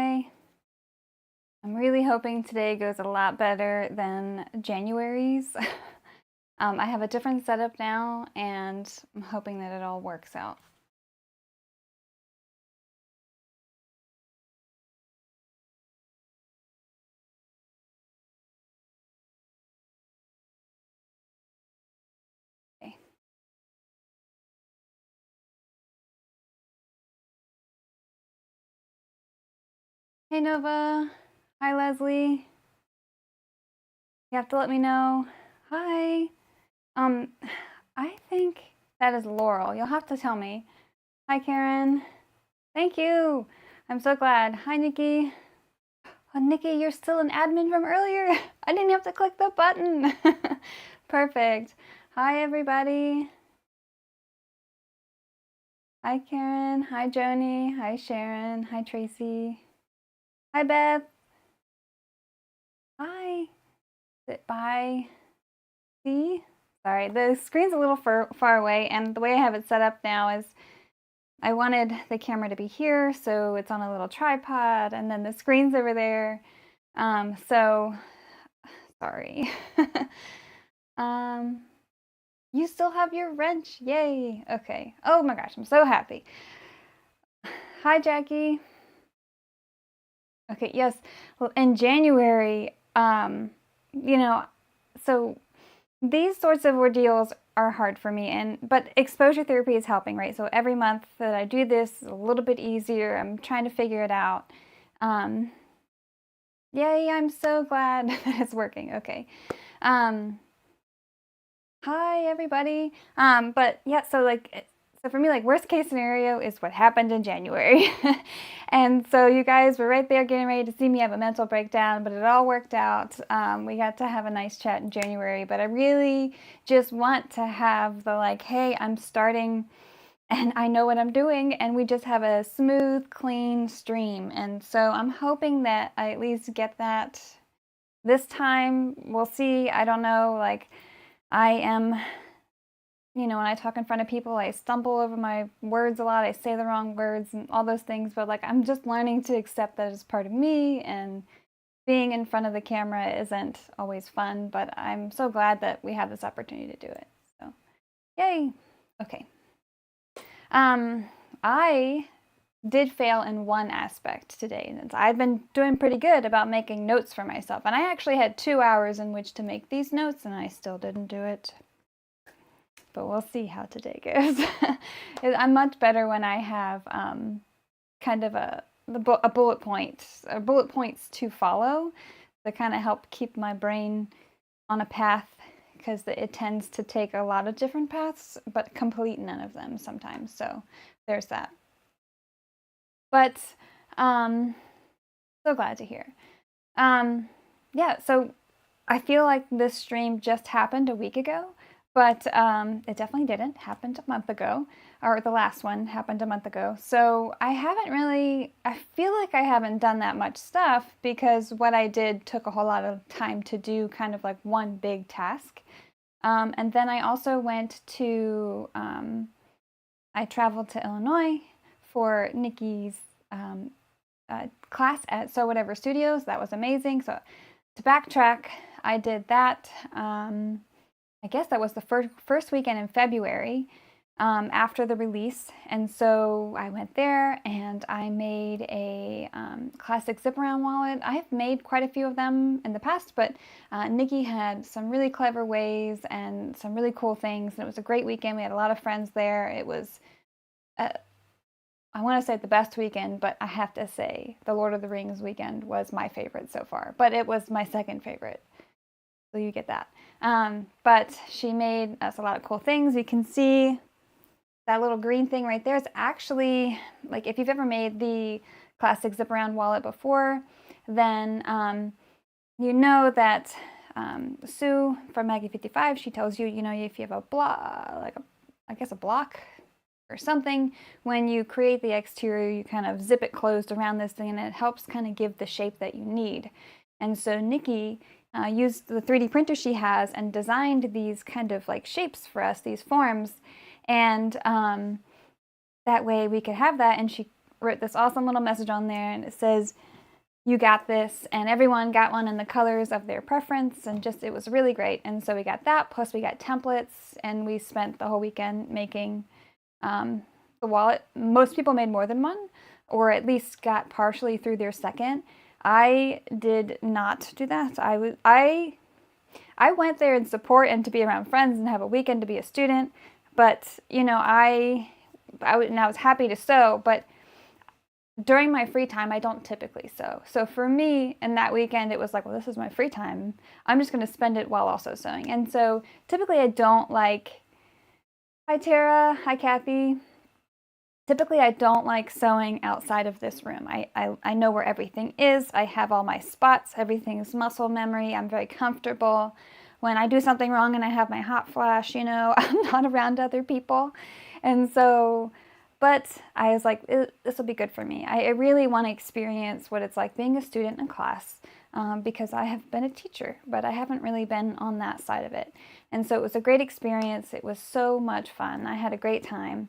Hi. I'm really hoping today goes a lot better than January's. I have a different setup now, and I'm hoping that it all works out. Okay. Hey, Nova. Hi, Leslie. You have to let me know. Hi. Um, I think that is Laurel. You'll have to tell me. Hi, Karen. Thank you. I'm so glad. Hi, Nikki. Oh, Nikki, you're still an admin from earlier. I didn't have to click the button. Perfect. Hi, everybody. Hi, Karen. Hi, Joni. Hi, Sharon. Hi, Tracy. Hi, Beth. Hi. Bye. See? Sorry, the screen's a little far away, and the way I have it set up now is I wanted the camera to be here, so it's on a little tripod, and then the screen's over there. So, sorry. You still have your wrench. Yay. Okay. Oh my gosh, I'm so happy. Hi, Jackie. Okay, yes. Well, in January, so these sorts of ordeals are hard for me, but exposure therapy is helping, right? So every month that I do this, a little bit easier. I'm trying to figure it out. Um, Yay, I'm so glad that it's working. Okay. Hi, everybody. But yeah, so for me, like, worst case scenario is what happened in January. And so you guys were right there getting ready to see me have a mental breakdown, but it all worked out. We got to have a nice chat in January, but I really just want to have the like, hey, I'm starting and I know what I'm doing, and we just have a smooth, clean stream. And so I'm hoping that I at least get that this time. We'll see. I don't know. Like, I am, when I talk in front of people, I stumble over my words a lot. I say the wrong words and all those things, but like, I'm just learning to accept that as part of me, and being in front of the camera isn't always fun, but I'm so glad that we have this opportunity to do it. So, yay. Okay. I did fail in one aspect today. I've been doing pretty good about making notes for myself, and I actually had 2 hours in which to make these notes, and I still didn't do it. But we'll see how today goes. I'm much better when I have kind of a bullet points to follow that kind of help keep my brain on a path, because it tends to take a lot of different paths but complete none of them sometimes. So there's that. But so glad to hear. Yeah, so I feel like this stream just happened a week ago, but it definitely didn't. Happened a month ago, or the last one happened a month ago. So I feel like I haven't done that much stuff, because what I did took a whole lot of time to do, kind of like one big task. And then I also I traveled to Illinois for Nikki's class at So Whatever Studios. That was amazing. So to backtrack, I did that. I guess that was the first weekend in February, after the release. And so I went there and I made a classic zip around wallet. I have made quite a few of them in the past, but Nikki had some really clever ways and some really cool things. And it was a great weekend. We had a lot of friends there. It was, I want to say the best weekend, but I have to say the Lord of the Rings weekend was my favorite so far, but it was my second favorite. So you get that. But she made us a lot of cool things. You can see that little green thing right there is actually, like, if you've ever made the classic zip around wallet before, then you know that Sue from Maggie 55, she tells you, if you have a block, a block or something, when you create the exterior, you kind of zip it closed around this thing, and it helps kind of give the shape that you need. And so Nikki used the 3D printer she has and designed these kind of like shapes for us, these forms, and that way we could have that. And she wrote this awesome little message on there, and it says, "You got this," and everyone got one in the colors of their preference, and just, it was really great. And so we got that, plus we got templates, and we spent the whole weekend making the wallet. Most people made more than one, or at least got partially through their second. I did not do that. I went there in support and to be around friends and have a weekend to be a student, but you know, I was happy to sew, but during my free time, I don't typically sew. So for me, in that weekend, it was like, well, this is my free time. I'm just going to spend it while also sewing. And so typically I don't like, hi Tara, hi Kathy. Typically I don't like sewing outside of this room. I know where everything is. I have all my spots. Everything is muscle memory. I'm very comfortable. When I do something wrong and I have my hot flash, you know, I'm not around other people. And so, but I was like, this will be good for me. I really want to experience what it's like being a student in class, because I have been a teacher, but I haven't really been on that side of it. And so it was a great experience. It was so much fun. I had a great time.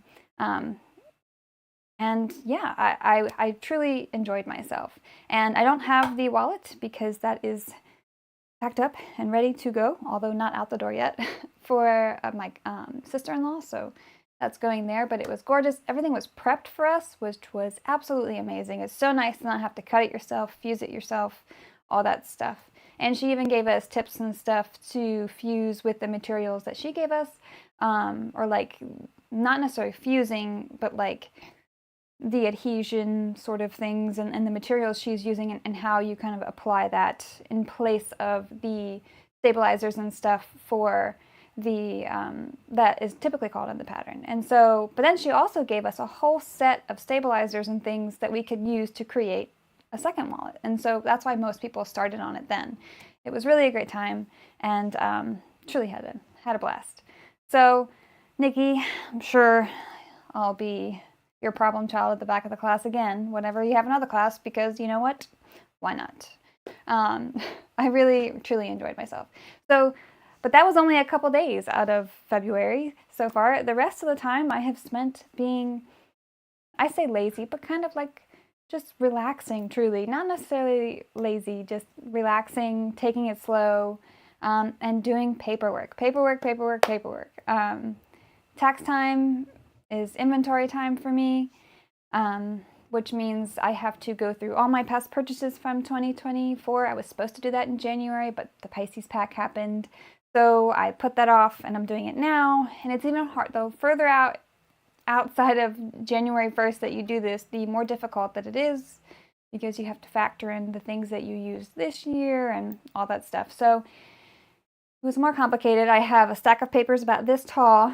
And yeah, I truly enjoyed myself. And I don't have the wallet because that is packed up and ready to go, although not out the door yet, for my sister-in-law. So that's going there, but it was gorgeous. Everything was prepped for us, which was absolutely amazing. It's so nice to not have to cut it yourself, fuse it yourself, all that stuff. And she even gave us tips and stuff to fuse with the materials that she gave us, or like, not necessarily fusing, but like the adhesion sort of things and the materials she's using, and how you kind of apply that in place of the stabilizers and stuff for the that is typically called in the pattern. And so, but then she also gave us a whole set of stabilizers and things that we could use to create a second wallet. And so that's why most people started on it then. It was really a great time, and truly had a blast. So Nikki, I'm sure I'll be your problem child at the back of the class again whenever you have another class, because you know what? Why not? I really, truly enjoyed myself. So, but that was only a couple days out of February so far. The rest of the time I have spent being, I say lazy, but kind of like just relaxing, truly. Not necessarily lazy, just relaxing, taking it slow, and doing paperwork. Tax time is inventory time for me, which means I have to go through all my past purchases from 2024. I was supposed to do that in January, but the Pisces pack happened. So I put that off, and I'm doing it now. And it's even hard, though, further outside of January 1st that you do this, the more difficult that it is, because you have to factor in the things that you used this year and all that stuff. So it was more complicated. I have a stack of papers about this tall,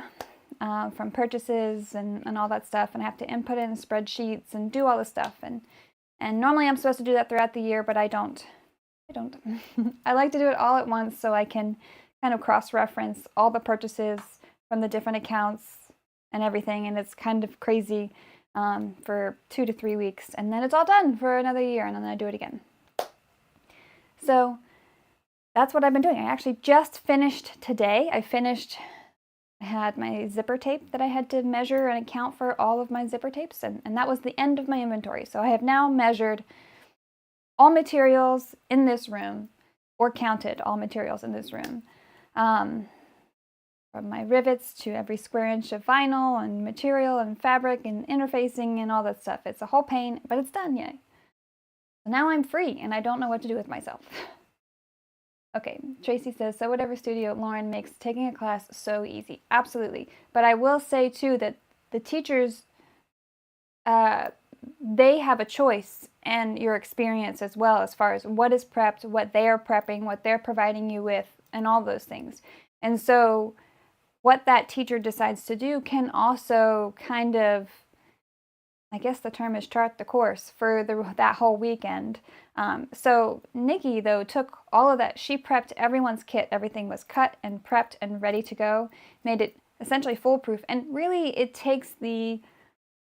from purchases and all that stuff, and I have to input it in spreadsheets and do all this stuff. And normally I'm supposed to do that throughout the year, but I don't. I like to do it all at once so I can kind of cross-reference all the purchases from the different accounts and everything, and it's kind of crazy for 2 to 3 weeks, and then it's all done for another year, and then I do it again. So that's what I've been doing. I actually just finished today. I had my zipper tape that I had to measure and account for all of my zipper tapes, and that was the end of my inventory. So I have now measured all materials in this room, or counted all materials in this room, from my rivets to every square inch of vinyl and material and fabric and interfacing and all that stuff. It's a whole pain, but it's done, yay. So now I'm free, and I don't know what to do with myself. Okay, Tracy says, so whatever studio Lauren makes taking a class so easy. Absolutely. But I will say, too, that the teachers, they have a choice, and your experience as well, as far as what is prepped, what they are prepping, what they're providing you with, and all those things. And so what that teacher decides to do can also kind of, I guess the term is chart the course for that whole weekend. So Nikki, though, took all of that. She prepped everyone's kit. Everything was cut and prepped and ready to go, made it essentially foolproof. And really, it takes the,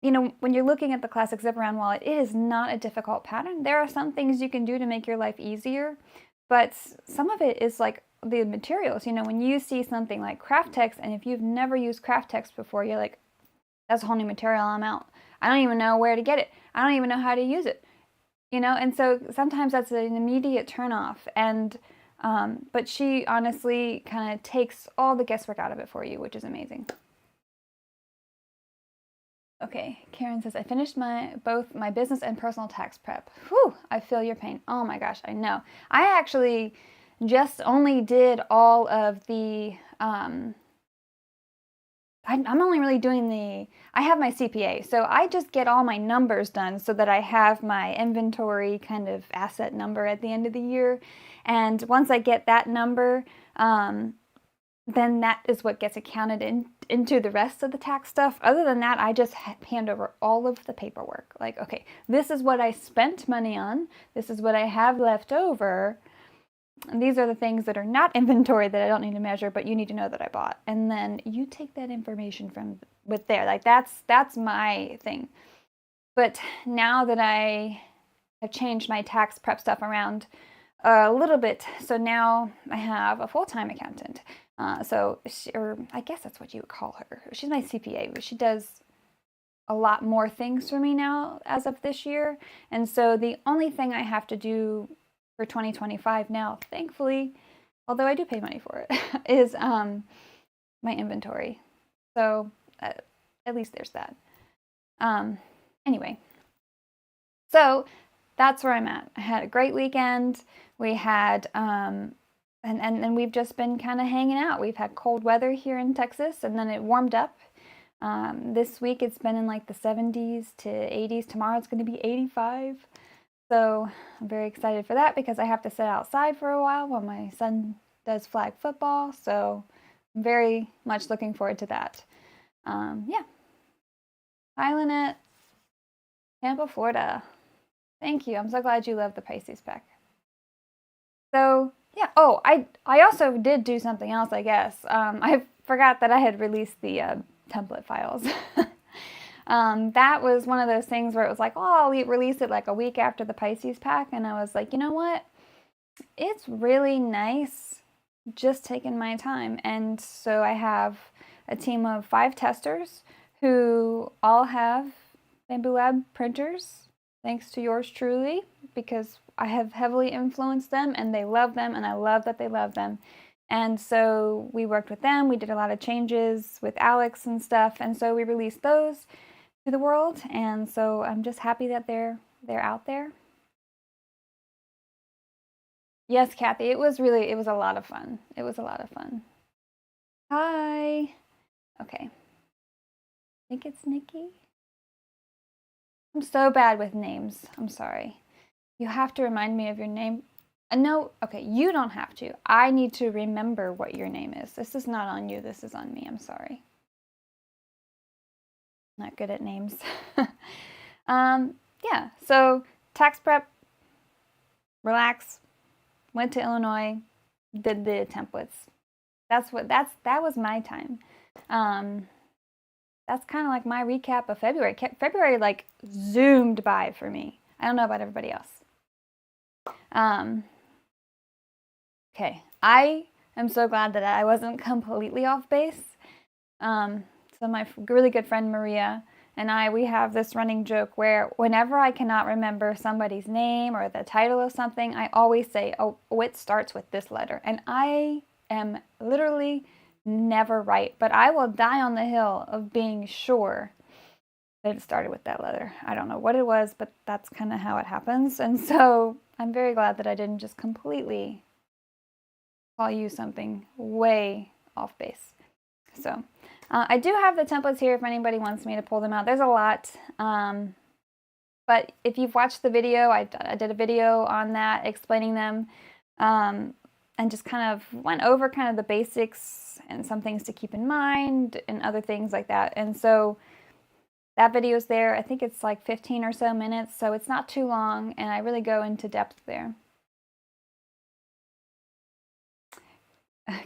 you know, when you're looking at the classic zip-around wallet, it is not a difficult pattern. There are some things you can do to make your life easier, but some of it is like the materials. You know, when you see something like Craft Text, and if you've never used Craft Text before, you're like, that's a whole new material, I'm out. I don't even know where to get it. I don't even know how to use it. And so sometimes that's an immediate turnoff. But she honestly kind of takes all the guesswork out of it for you, which is amazing. Okay, Karen says, I finished both my business and personal tax prep. Whew, I feel your pain. Oh my gosh, I know. I actually just only did all of the, I'm only really doing I have my CPA, so I just get all my numbers done so that I have my inventory kind of asset number at the end of the year. And once I get that number, then that is what gets accounted into the rest of the tax stuff. Other than that, I just hand over all of the paperwork. Like, okay, this is what I spent money on. This is what I have left over. And these are the things that are not inventory that I don't need to measure, but you need to know that I bought. And then you take that information from with there. Like that's my thing. But now that I have changed my tax prep stuff around a little bit, so now I have a full-time accountant. Or I guess that's what you would call her. She's my CPA, but she does a lot more things for me now as of this year. And so the only thing I have to do for 2025 now, thankfully, although I do pay money for it, is my inventory. So at least there's that. Anyway, so that's where I'm at. I had a great weekend. We had and we've just been kind of hanging out. We've had cold weather here in Texas, and then it warmed up. This week it's been in like the 70s to 80s. Tomorrow it's going to be 85. So I'm very excited for that because I have to sit outside for a while my son does flag football. So I'm very much looking forward to that. Yeah. Hi, Lynette. Tampa, Florida. Thank you. I'm so glad you love the Pisces pack. So yeah. Oh, I also did do something else, I guess. I forgot that I had released the template files. That was one of those things where it was like, oh, I'll release it like a week after the Pisces pack. And I was like, you know what? It's really nice just taking my time. And so I have a team of 5 testers who all have Bamboo Lab printers, thanks to yours truly, because I have heavily influenced them and they love them, and I love that they love them. And so we worked with them. We did a lot of changes with Alex and stuff. And so we released those to the world. And so I'm just happy that they're out there. Yes, Kathy, it was a lot of fun. It was a lot of fun. Hi. Okay. I think it's Nikki. I'm so bad with names. I'm sorry. You have to remind me of your name. No, okay, you don't have to. I need to remember what your name is. This is not on you. This is on me. I'm sorry. Not good at names. Yeah, so tax prep, relax, went to Illinois, did the templates. That was my time. That's kind of like my recap of February. February like zoomed by for me. I don't know about everybody else. Okay, I am so glad that I wasn't completely off base. So my really good friend Maria and we have this running joke where whenever I cannot remember somebody's name or the title of something, I always say, oh, it starts with this letter. And I am literally never right, but I will die on the hill of being sure that it started with that letter. I don't know what it was, but that's kind of how it happens. And so I'm very glad that I didn't just completely call you something way off base. So I do have the templates here if anybody wants me to pull them out. There's a lot. But if you've watched the video, I did a video on that explaining them and just kind of went over kind of the basics and some things to keep in mind and other things like that. And so that video is there. I think it's like 15 or so minutes, so it's not too long, and I really go into depth there.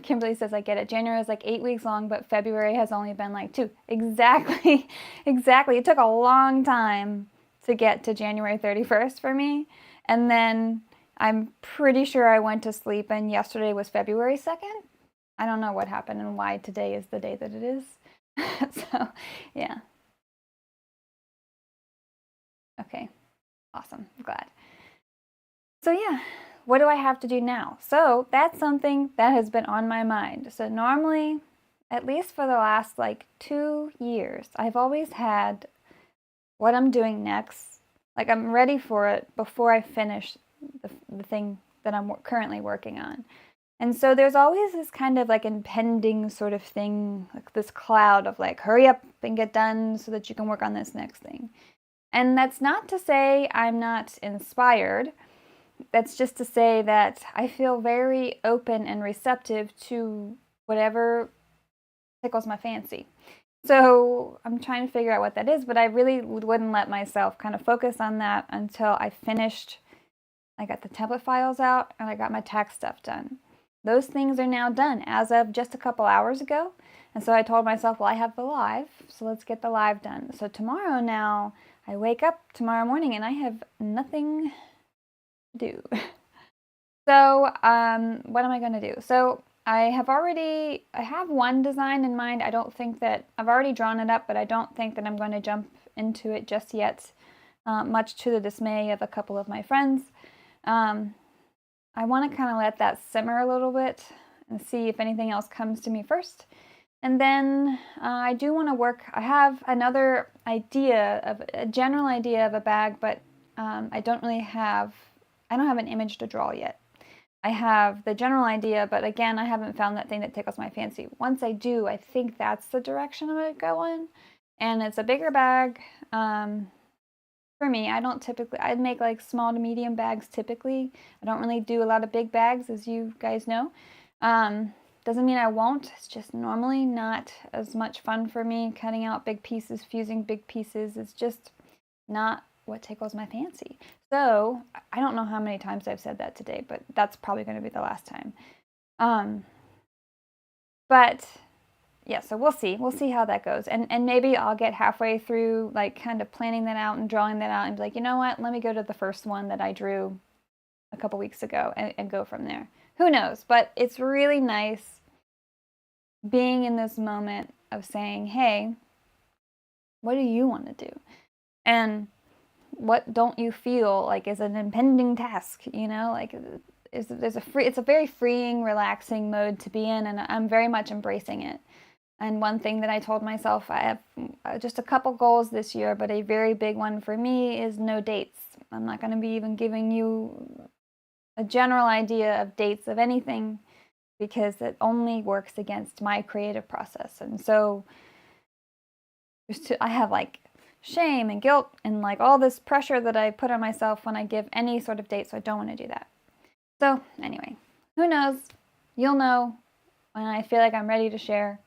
Kimberly says, I get it. January is like 8 weeks long, but February has only been like 2. Exactly. Exactly. It took a long time to get to January 31st for me. And then I'm pretty sure I went to sleep and yesterday was February 2nd. I don't know what happened and why today is the day that it is. So, yeah. Okay, awesome, I'm glad. So yeah, what do I have to do now? So that's something that has been on my mind. So normally, at least for the last like 2 years, I've always had what I'm doing next. Like I'm ready for it before I finish the thing that I'm currently working on. And so there's always this kind of like impending sort of thing, like this cloud of like, hurry up and get done so that you can work on this next thing. And that's not to say I'm not inspired. That's just to say that I feel very open and receptive to whatever tickles my fancy. So I'm trying to figure out what that is, but I really wouldn't let myself kind of focus on that until I finished. I got the template files out and I got my tax stuff done. Those things are now done as of just a couple hours ago. And so I told myself, well, I have the live, so let's get the live done. So tomorrow now, I wake up tomorrow morning and I have nothing to do. So what am I going to do? So I have one design in mind. I don't think that, I've already drawn it up, but I don't think that I'm going to jump into it just yet, much to the dismay of a couple of my friends. I want to kind of let that simmer a little bit and see if anything else comes to me first. And then I do want to work, I have another idea, a general idea of a bag, but I don't have an image to draw yet. I have the general idea, but again, I haven't found that thing that tickles my fancy. Once I do, I think that's the direction I'm going to go in. And it's a bigger bag. For me, I'd make like small to medium bags typically. I don't really do a lot of big bags, as you guys know. Doesn't mean I won't. It's just normally not as much fun for me. Cutting out big pieces, fusing big pieces is just not what tickles my fancy. So I don't know how many times I've said that today, but that's probably going to be the last time. But yeah, so we'll see. We'll see how that goes. And maybe I'll get halfway through like kind of planning that out and drawing that out and be like, you know what, let me go to the first one that I drew a couple weeks ago and go from there. Who knows? But it's really nice being in this moment of saying, hey, what do you want to do? And what don't you feel like is an impending task, you know? Like it's a very freeing, relaxing mode to be in, and I'm very much embracing it. And one thing that I told myself, I have just a couple goals this year, but a very big one for me is no dates. I'm not going to be even giving you a general idea of dates of anything because it only works against my creative process. And so I have like shame and guilt and like all this pressure that I put on myself when I give any sort of date, so I don't want to do that. So anyway, who knows? You'll know when I feel like I'm ready to share.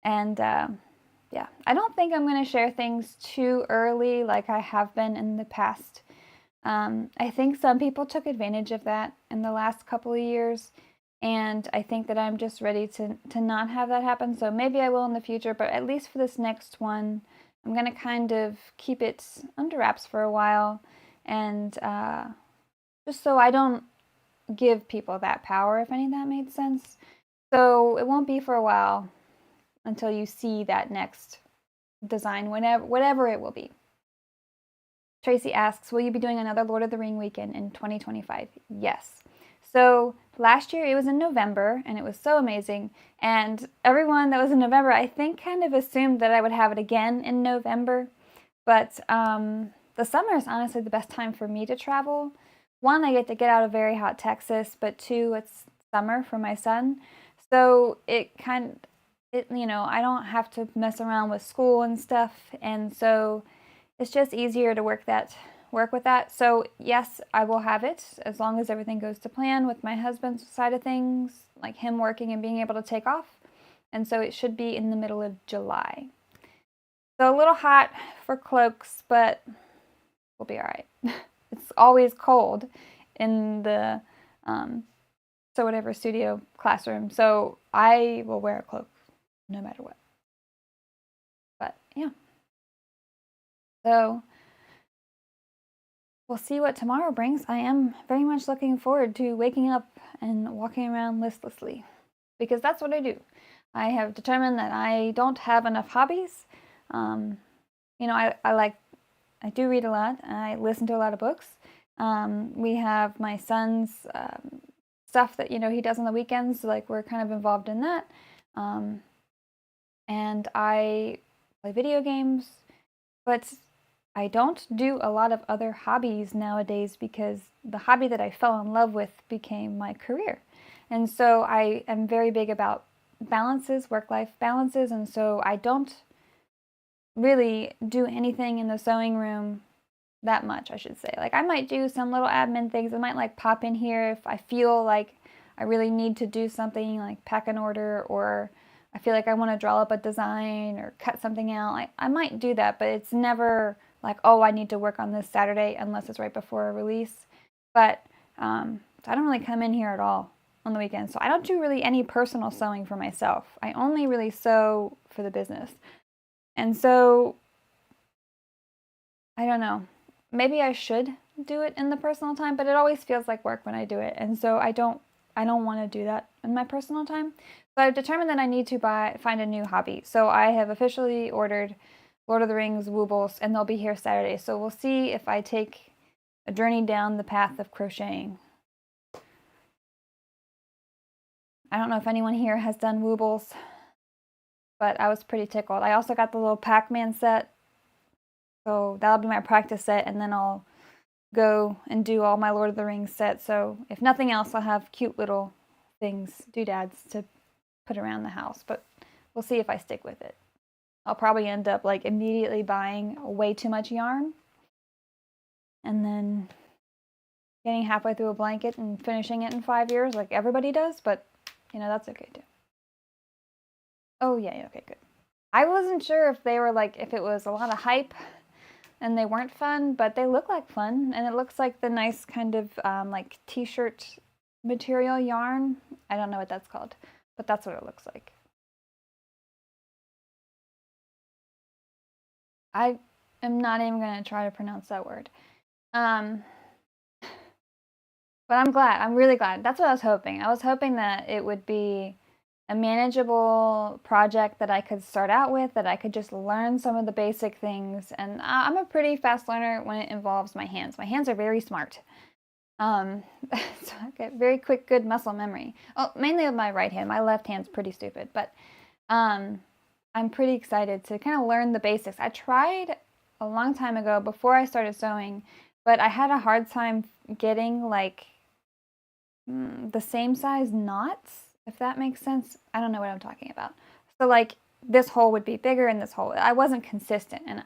And yeah, I don't think I'm going to share things too early like I have been in the past. I think some people took advantage of that in the last couple of years, and I think that I'm just ready to not have that happen. So maybe I will in the future, but at least for this next one, I'm going to kind of keep it under wraps for a while, and just so I don't give people that power, if any of that made sense. So it won't be for a while until you see that next design, whatever it will be. Tracy asks, will you be doing another Lord of the Ring weekend in 2025? Yes. So last year it was in November, and it was so amazing. And everyone that was in November, I think, kind of assumed that I would have it again in November. But the summer is honestly the best time for me to travel. One, I get to get out of very hot Texas, but two, it's summer for my son. So I don't have to mess around with school and stuff, and so it's just easier to work with that. So yes, I will have it as long as everything goes to plan with my husband's side of things, like him working and being able to take off. And so it should be in the middle of July. So a little hot for cloaks, but we'll be all right. It's always cold in the so whatever studio classroom, so I will wear a cloak no matter what. But yeah, so we'll see what tomorrow brings. I am very much looking forward to waking up and walking around listlessly, because that's what I do. I have determined that I don't have enough hobbies. I like I do read a lot. I listen to a lot of books. We have my son's stuff that, he does on the weekends. Like, we're kind of involved in that. And I play video games, but I don't do a lot of other hobbies nowadays because the hobby that I fell in love with became my career. And so I am very big about balances, work-life balances, and so I don't really do anything in the sewing room that much, I should say. Like, I might do some little admin things. I might like pop in here if I feel like I really need to do something, like pack an order, or I feel like I want to draw up a design or cut something out. I might do that, but it's never like, oh, I need to work on this Saturday unless it's right before a release. But so I don't really come in here at all on the weekends. So I don't do really any personal sewing for myself. I only really sew for the business. And so, I don't know. Maybe I should do it in the personal time, but it always feels like work when I do it. And so I don't want to do that in my personal time. So I've determined that I need to find a new hobby. So I have officially ordered Lord of the Rings woobles, and they'll be here Saturday. So we'll see if I take a journey down the path of crocheting. I don't know if anyone here has done woobles, but I was pretty tickled. I also got the little Pac-Man set. So that'll be my practice set, and then I'll go and do all my Lord of the Rings sets. So if nothing else, I'll have cute little things, doodads, to put around the house. But we'll see if I stick with it. I'll probably end up like immediately buying way too much yarn and then getting halfway through a blanket and finishing it in 5 years like everybody does. But, that's okay too. Oh, yeah, okay, good. I wasn't sure if they were like, if it was a lot of hype and they weren't fun, but they look like fun, and it looks like the nice kind of like t-shirt material yarn. I don't know what that's called, but that's what it looks like. I am not even going to try to pronounce that word. But I'm glad. I'm really glad. That's what I was hoping. I was hoping that it would be a manageable project that I could start out with, that I could just learn some of the basic things. And I'm a pretty fast learner when it involves my hands. My hands are very smart. So I get very quick, good muscle memory. Oh, mainly with my right hand. My left hand's pretty stupid, but I'm pretty excited to kind of learn the basics. I tried a long time ago before I started sewing, but I had a hard time getting like the same size knots, if that makes sense. I don't know what I'm talking about. So like this hole would be bigger and this hole, I wasn't consistent, and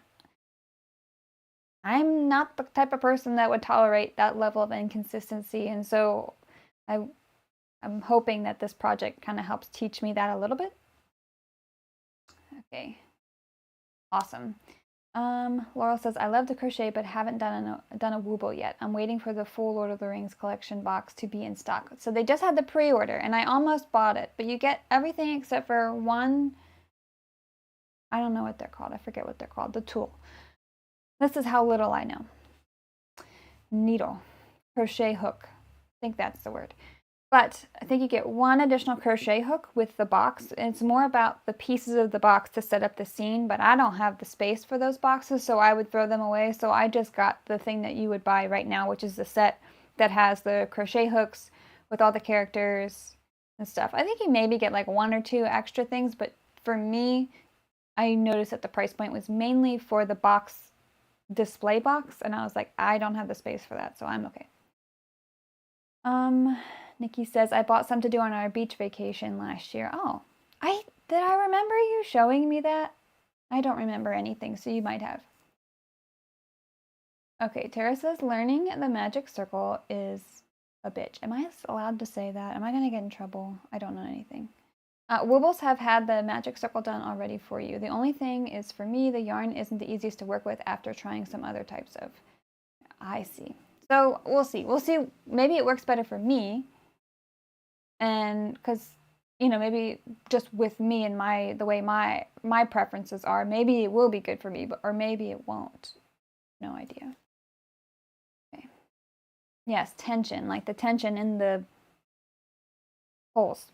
I'm not the type of person that would tolerate that level of inconsistency. And so I'm hoping that this project kind of helps teach me that a little bit. Okay, awesome. Laurel says, I love to crochet but haven't done a wooble yet. I'm waiting for the full Lord of the Rings collection box to be in stock. So they just had the pre-order and I almost bought it, but you get everything except for one, I don't know what they're called. I forget what they're called. The tool. This is how little I know. Needle. Crochet hook. I think that's the word. But I think you get one additional crochet hook with the box. It's more about the pieces of the box to set up the scene, but I don't have the space for those boxes, so I would throw them away. So I just got the thing that you would buy right now, which is the set that has the crochet hooks with all the characters and stuff. I think you maybe get like one or two extra things, but for me, I noticed that the price point was mainly for the box, display box, and I was like, I don't have the space for that, so I'm okay. Nikki says, I bought some to do on our beach vacation last year. Oh, did I remember you showing me that? I don't remember anything, so you might have. Okay, Tara says, learning the magic circle is a bitch. Am I allowed to say that? Am I going to get in trouble? I don't know anything. Woobles have had the magic circle done already for you. The only thing is, for me, the yarn isn't the easiest to work with after trying some other types of... I see. So we'll see. We'll see. Maybe it works better for me. And because, maybe just with me and the way my preferences are, maybe it will be good for me, or maybe it won't. No idea. Okay. Yes, tension, like the tension in the holes.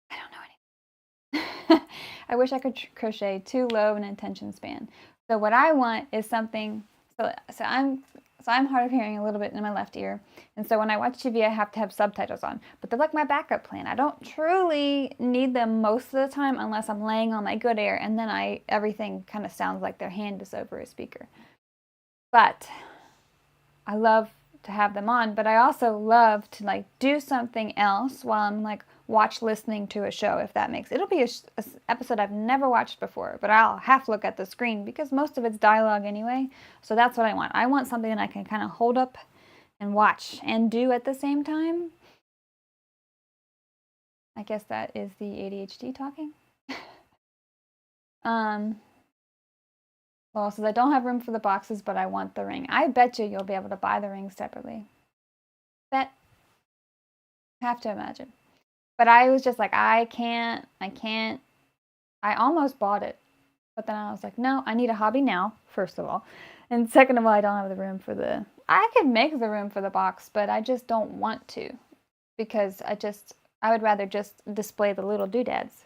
I don't know anything. I wish I could crochet too low an attention span. So what I want is something, so I'm hard of hearing a little bit in my left ear. And so when I watch TV, I have to have subtitles on. But they're like my backup plan. I don't truly need them most of the time unless I'm laying on my good air, and then everything kind of sounds like their hand is over a speaker. But I love to have them on, but I also love to like do something else while I'm like listening to a show, if that makes it'll be a episode I've never watched before, but I'll have to look at the screen because most of it's dialogue anyway. So that's what I want. I want something that I can kind of hold up and watch and do at the same time. I guess that is the ADHD talking. Well, since I don't have room for the boxes, but I want the ring. I bet you'll be able to buy the ring separately. Bet. Have to imagine. But I was just like, I can't. I almost bought it. But then I was like, no, I need a hobby now, first of all. And second of all, I don't have the room for I could make the room for the box, but I just don't want to. Because I would rather just display the little doodads.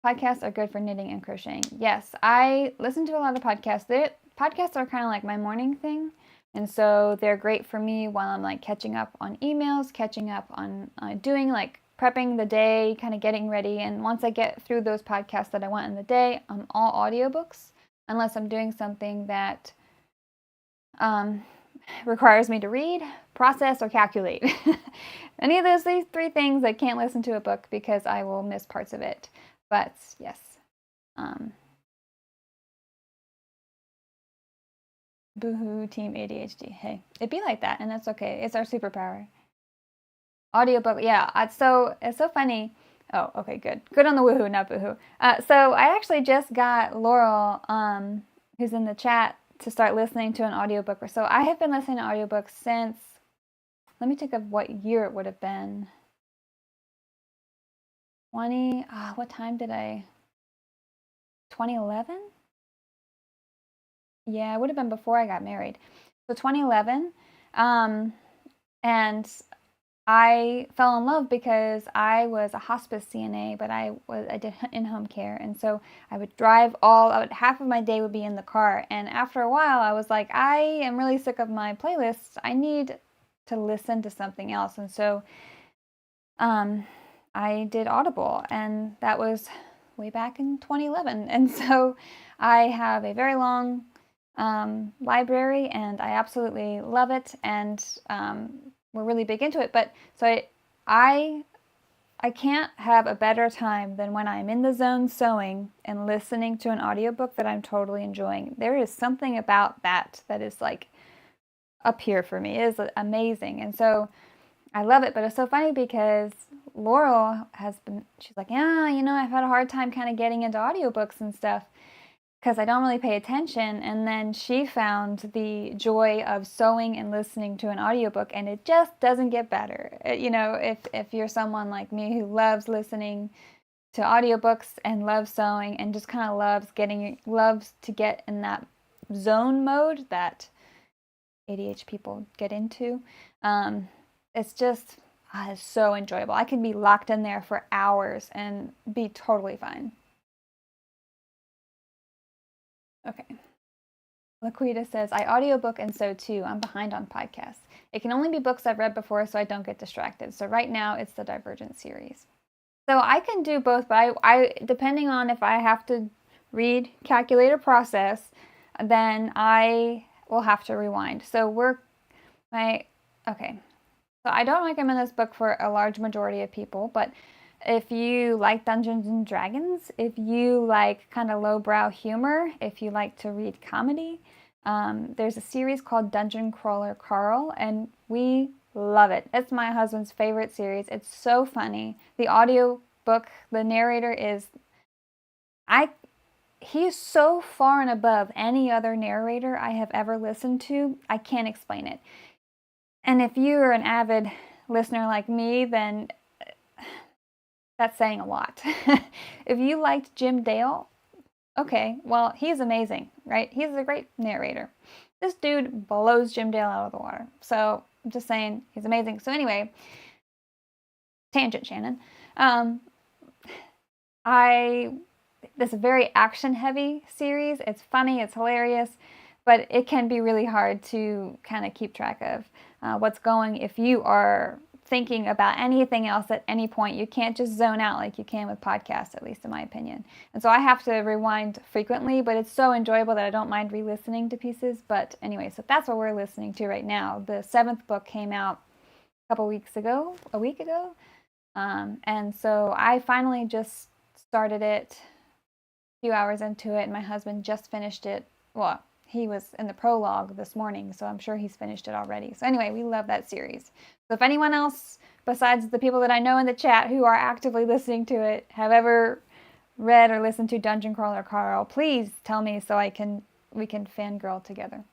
Podcasts are good for knitting and crocheting. Yes, I listen to a lot of podcasts. Podcasts are kind of like my morning thing. And so they're great for me while I'm like catching up on emails, catching up on doing like prepping the day, kind of getting ready. And once I get through those podcasts that I want in the day, I'm all audiobooks, unless I'm doing something that requires me to read, process, or calculate. Any of those three things, I can't listen to a book because I will miss parts of it. But yes. Boohoo, Team ADHD. Hey, it'd be like that, and that's okay. It's our superpower. Audiobook, yeah. It's so funny. Oh, okay, good. Good on the woohoo, not boohoo. So I actually just got Laurel, who's in the chat, to start listening to an audiobook. So I have been listening to audiobooks since, let me think of what year it would have been. What time did 2011? Yeah, it would have been before I got married. So 2011. And I fell in love because I was a hospice CNA, but I did in-home care. And so I would drive half of my day would be in the car. And after a while, I was like, I am really sick of my playlists. I need to listen to something else. And so I did Audible, and that was way back in 2011. And so I have a very long library, and I absolutely love it, and we're really big into it. But so I can't have a better time than when I'm in the zone sewing and listening to an audiobook that I'm totally enjoying. There is something about that is like up here for me. It is amazing. And so I love it. But it's so funny because Laurel she's like, yeah, I've had a hard time kind of getting into audiobooks and stuff because I don't really pay attention. And then she found the joy of sewing and listening to an audiobook, and it just doesn't get better. If you're someone like me who loves listening to audiobooks and loves sewing and just kind of loves to get in that zone mode that ADHD people get into, it's just it's so enjoyable. I can be locked in there for hours and be totally fine. Okay. Laquita says, I audiobook and so too. I'm behind on podcasts. It can only be books I've read before so I don't get distracted. So right now it's the Divergent series. So I can do both, but I depending on if I have to read, calculate, or process, then I will have to rewind. So okay. So I don't recommend this book for a large majority of people, but if you like Dungeons and Dragons, if you like kind of lowbrow humor, if you like to read comedy, there's a series called Dungeon Crawler Carl, and we love it. It's my husband's favorite series. It's so funny. The audio book, the narrator he is so far and above any other narrator I have ever listened to. I can't explain it. And if you are an avid listener like me, then that's saying a lot. If you liked Jim Dale, okay, well, he's amazing, right? He's a great narrator. This dude blows Jim Dale out of the water. So I'm just saying, he's amazing. So anyway, tangent, Shannon. this very action-heavy series. It's funny, it's hilarious, but it can be really hard to kind of keep track of what's going if you are thinking about anything else at any point. You can't just zone out like you can with podcasts, at least in my opinion. And so I have to rewind frequently, but it's so enjoyable that I don't mind re-listening to pieces. But anyway, so that's what we're listening to right now. The 7th book came out a week ago. And so I finally just started it a few hours into it, and my husband just finished it. Well, he was in the prologue this morning, so I'm sure he's finished it already. So anyway, we love that series. So if anyone else, besides the people that I know in the chat who are actively listening to it, have ever read or listened to Dungeon Crawler Carl, please tell me so we can fangirl together.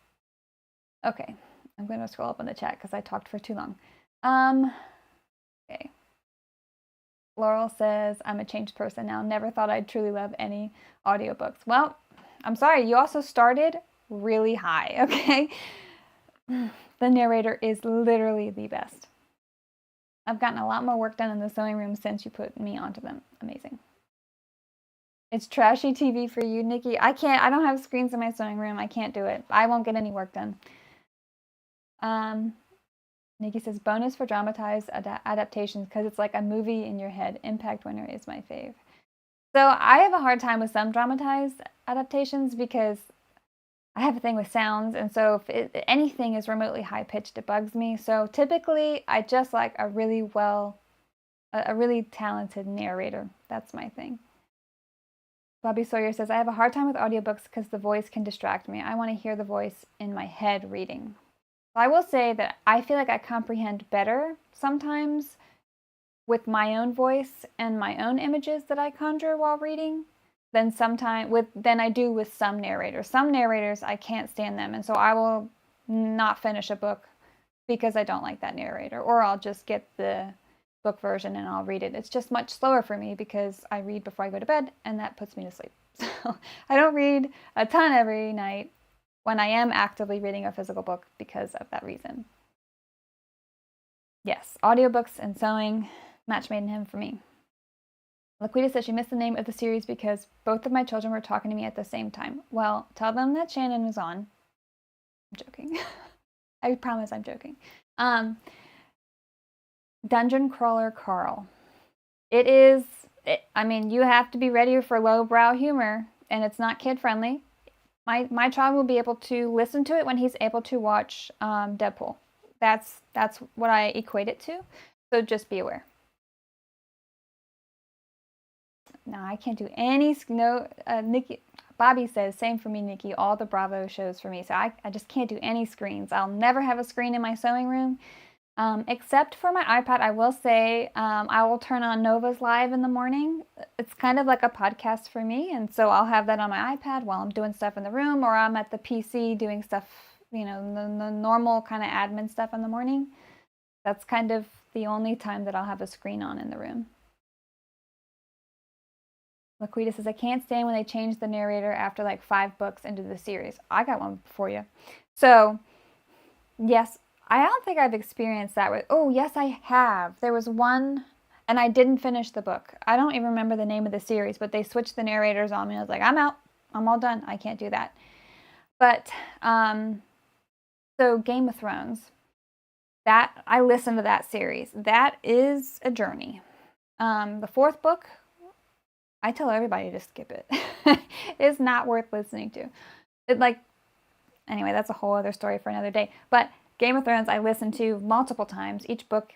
Okay, I'm going to scroll up in the chat because I talked for too long. Okay. Laurel says, I'm a changed person now. Never thought I'd truly love any audiobooks. Well, I'm sorry, you also started really high, okay? The narrator is literally the best. I've gotten a lot more work done in the sewing room since you put me onto them. Amazing. It's trashy TV for you, Nikki. I don't have screens in my sewing room. I can't do it. I won't get any work done. Nikki says, bonus for dramatized adaptations because it's like a movie in your head. Impact Winner is my fave. So I have a hard time with some dramatized adaptations because I have a thing with sounds, and so if anything is remotely high-pitched, it bugs me. So typically, I just like a really talented narrator. That's my thing. Bobby Sawyer says, I have a hard time with audiobooks because the voice can distract me. I want to hear the voice in my head reading. So I will say that I feel like I comprehend better sometimes with my own voice and my own images that I conjure while reading than I do with some narrators. Some narrators, I can't stand them, and so I will not finish a book because I don't like that narrator, or I'll just get the book version and I'll read it. It's just much slower for me because I read before I go to bed, and that puts me to sleep. So I don't read a ton every night when I am actively reading a physical book because of that reason. Yes, audiobooks and sewing, match made in heaven for me. Laquita says she missed the name of the series because both of my children were talking to me at the same time. Well, tell them that Shannon was on. I'm joking. I promise I'm joking. Dungeon Crawler Carl. I mean, you have to be ready for lowbrow humor, and it's not kid-friendly. My child will be able to listen to it when he's able to watch Deadpool. That's what I equate it to, so just be aware. No, I can't do any, Nikki, Bobby says, same for me, Nikki, all the Bravo shows for me. So I just can't do any screens. I'll never have a screen in my sewing room, except for my iPad. I will say I will turn on Nova's Live in the morning. It's kind of like a podcast for me, and so I'll have that on my iPad while I'm doing stuff in the room, or I'm at the PC doing stuff, the normal kind of admin stuff in the morning. That's kind of the only time that I'll have a screen on in the room. Laquita says, I can't stand when they change the narrator after like 5 books into the series. I got one for you. So, yes, I don't think I've experienced that with, oh, yes, I have. There was one, and I didn't finish the book. I don't even remember the name of the series, but they switched the narrators on me. I was like, I'm out. I'm all done. I can't do that. But, so Game of Thrones, that, I listened to that series. That is a journey. The 4th book, I tell everybody to skip it. It's not worth listening to. Anyway, that's a whole other story for another day. But Game of Thrones, I listened to multiple times. Each book,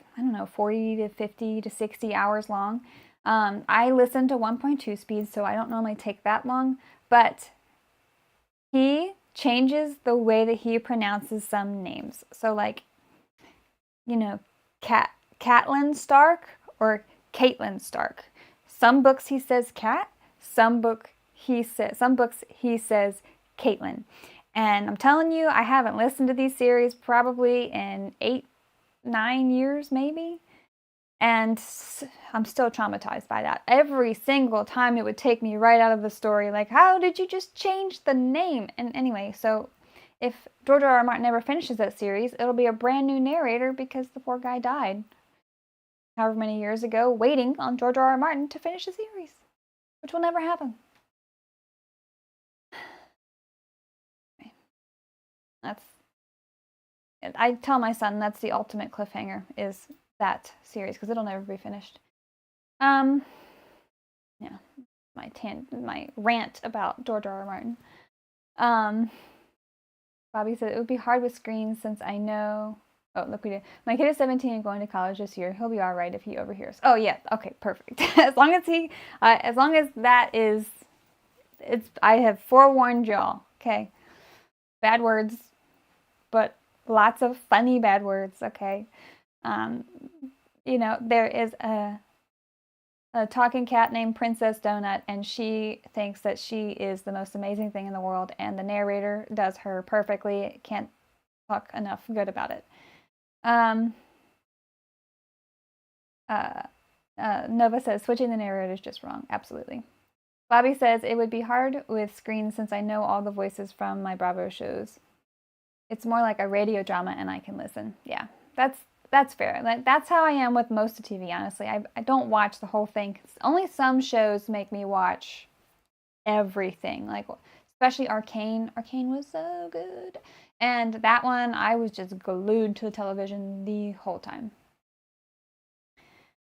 40 to 50 to 60 hours long. I listen to 1.2 speed, so I don't normally take that long. But he changes the way that he pronounces some names. So Catelyn Stark or Caitlin Stark. Some books he says Cat, some books he says Caitlin. And I'm telling you, I haven't listened to these series probably in 8-9 years maybe. And I'm still traumatized by that. Every single time it would take me right out of the story. Like, how did you just change the name? And anyway, so if George R. R. Martin never finishes that series, it'll be a brand new narrator because the poor guy died however many years ago, waiting on George R. R. Martin to finish the series, which will never happen. That's, I tell my son that's the ultimate cliffhanger, is that series, because it'll never be finished. Yeah, my rant about George R. R. Martin. Bobby said it would be hard with screens since I know. Oh, look, we did. My kid is 17 and going to college this year. He'll be all right if he overhears. Oh yeah, okay, perfect. As long as that is, I have forewarned y'all. Okay, bad words, but lots of funny bad words. Okay, there is a talking cat named Princess Donut, and she thinks that she is the most amazing thing in the world, and the narrator does her perfectly. Can't talk enough good about it. Nova says, switching the narrator is just wrong. Absolutely. Bobby says, it would be hard with screens since I know all the voices from my Bravo shows. It's more like a radio drama and I can listen. Yeah, that's fair. That's how I am with most of TV, honestly. I don't watch the whole thing. Only some shows make me watch everything, like especially Arcane. Arcane was so good. And that one, I was just glued to the television the whole time.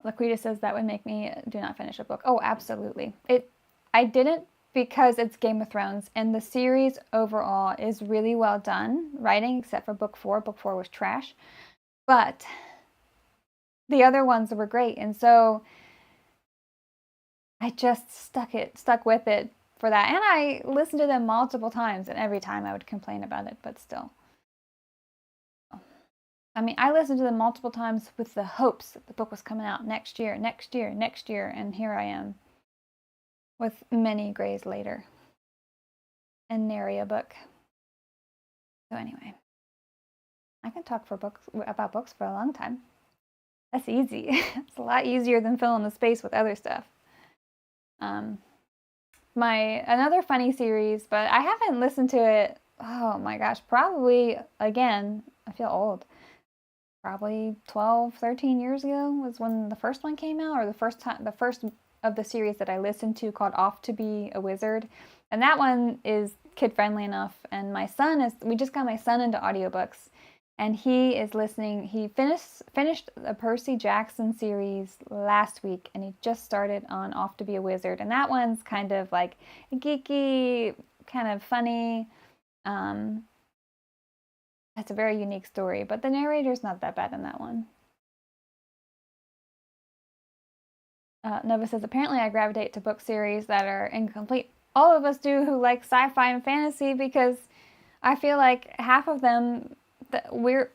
Laquita says that would make me do not finish a book. Oh, absolutely. I didn't, because it's Game of Thrones, and the series overall is really well done writing, except for book 4. Book 4 was trash. But the other ones were great, and so I just stuck with it for that. And I listened to them multiple times, and every time I would complain about it, but still. I mean, I listened to them multiple times with the hopes that the book was coming out next year, and here I am with many grays later and nary a book. So anyway, I can talk about books for a long time. That's easy. It's a lot easier than filling the space with other stuff. Another funny series, but I haven't listened to it. Oh my gosh, probably, again, I feel old. Probably 12, 13 years ago was when the first one came out, or the first of the series that I listened to, called Off to Be a Wizard. And that one is kid friendly enough. And we just got my son into audiobooks, and he is listening. He finished the Percy Jackson series last week, and he just started on Off to Be a Wizard. And that one's kind of like geeky, kind of funny. It's a very unique story, but the narrator's not that bad in that one. Nova says, apparently I gravitate to book series that are incomplete. All of us do, who like sci-fi and fantasy, because I feel like half of them, we're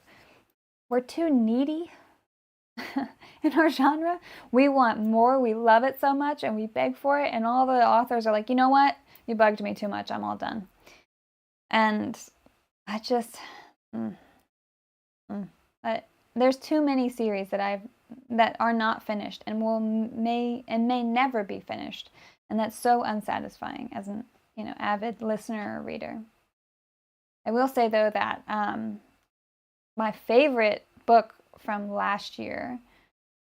too needy in our genre. We want more. We love it so much, and we beg for it. And all the authors are like, you know what? You bugged me too much. I'm all done. And I just, there's too many series that are not finished and may never be finished, and that's so unsatisfying as an avid listener or reader. I will say though that my favorite book from last year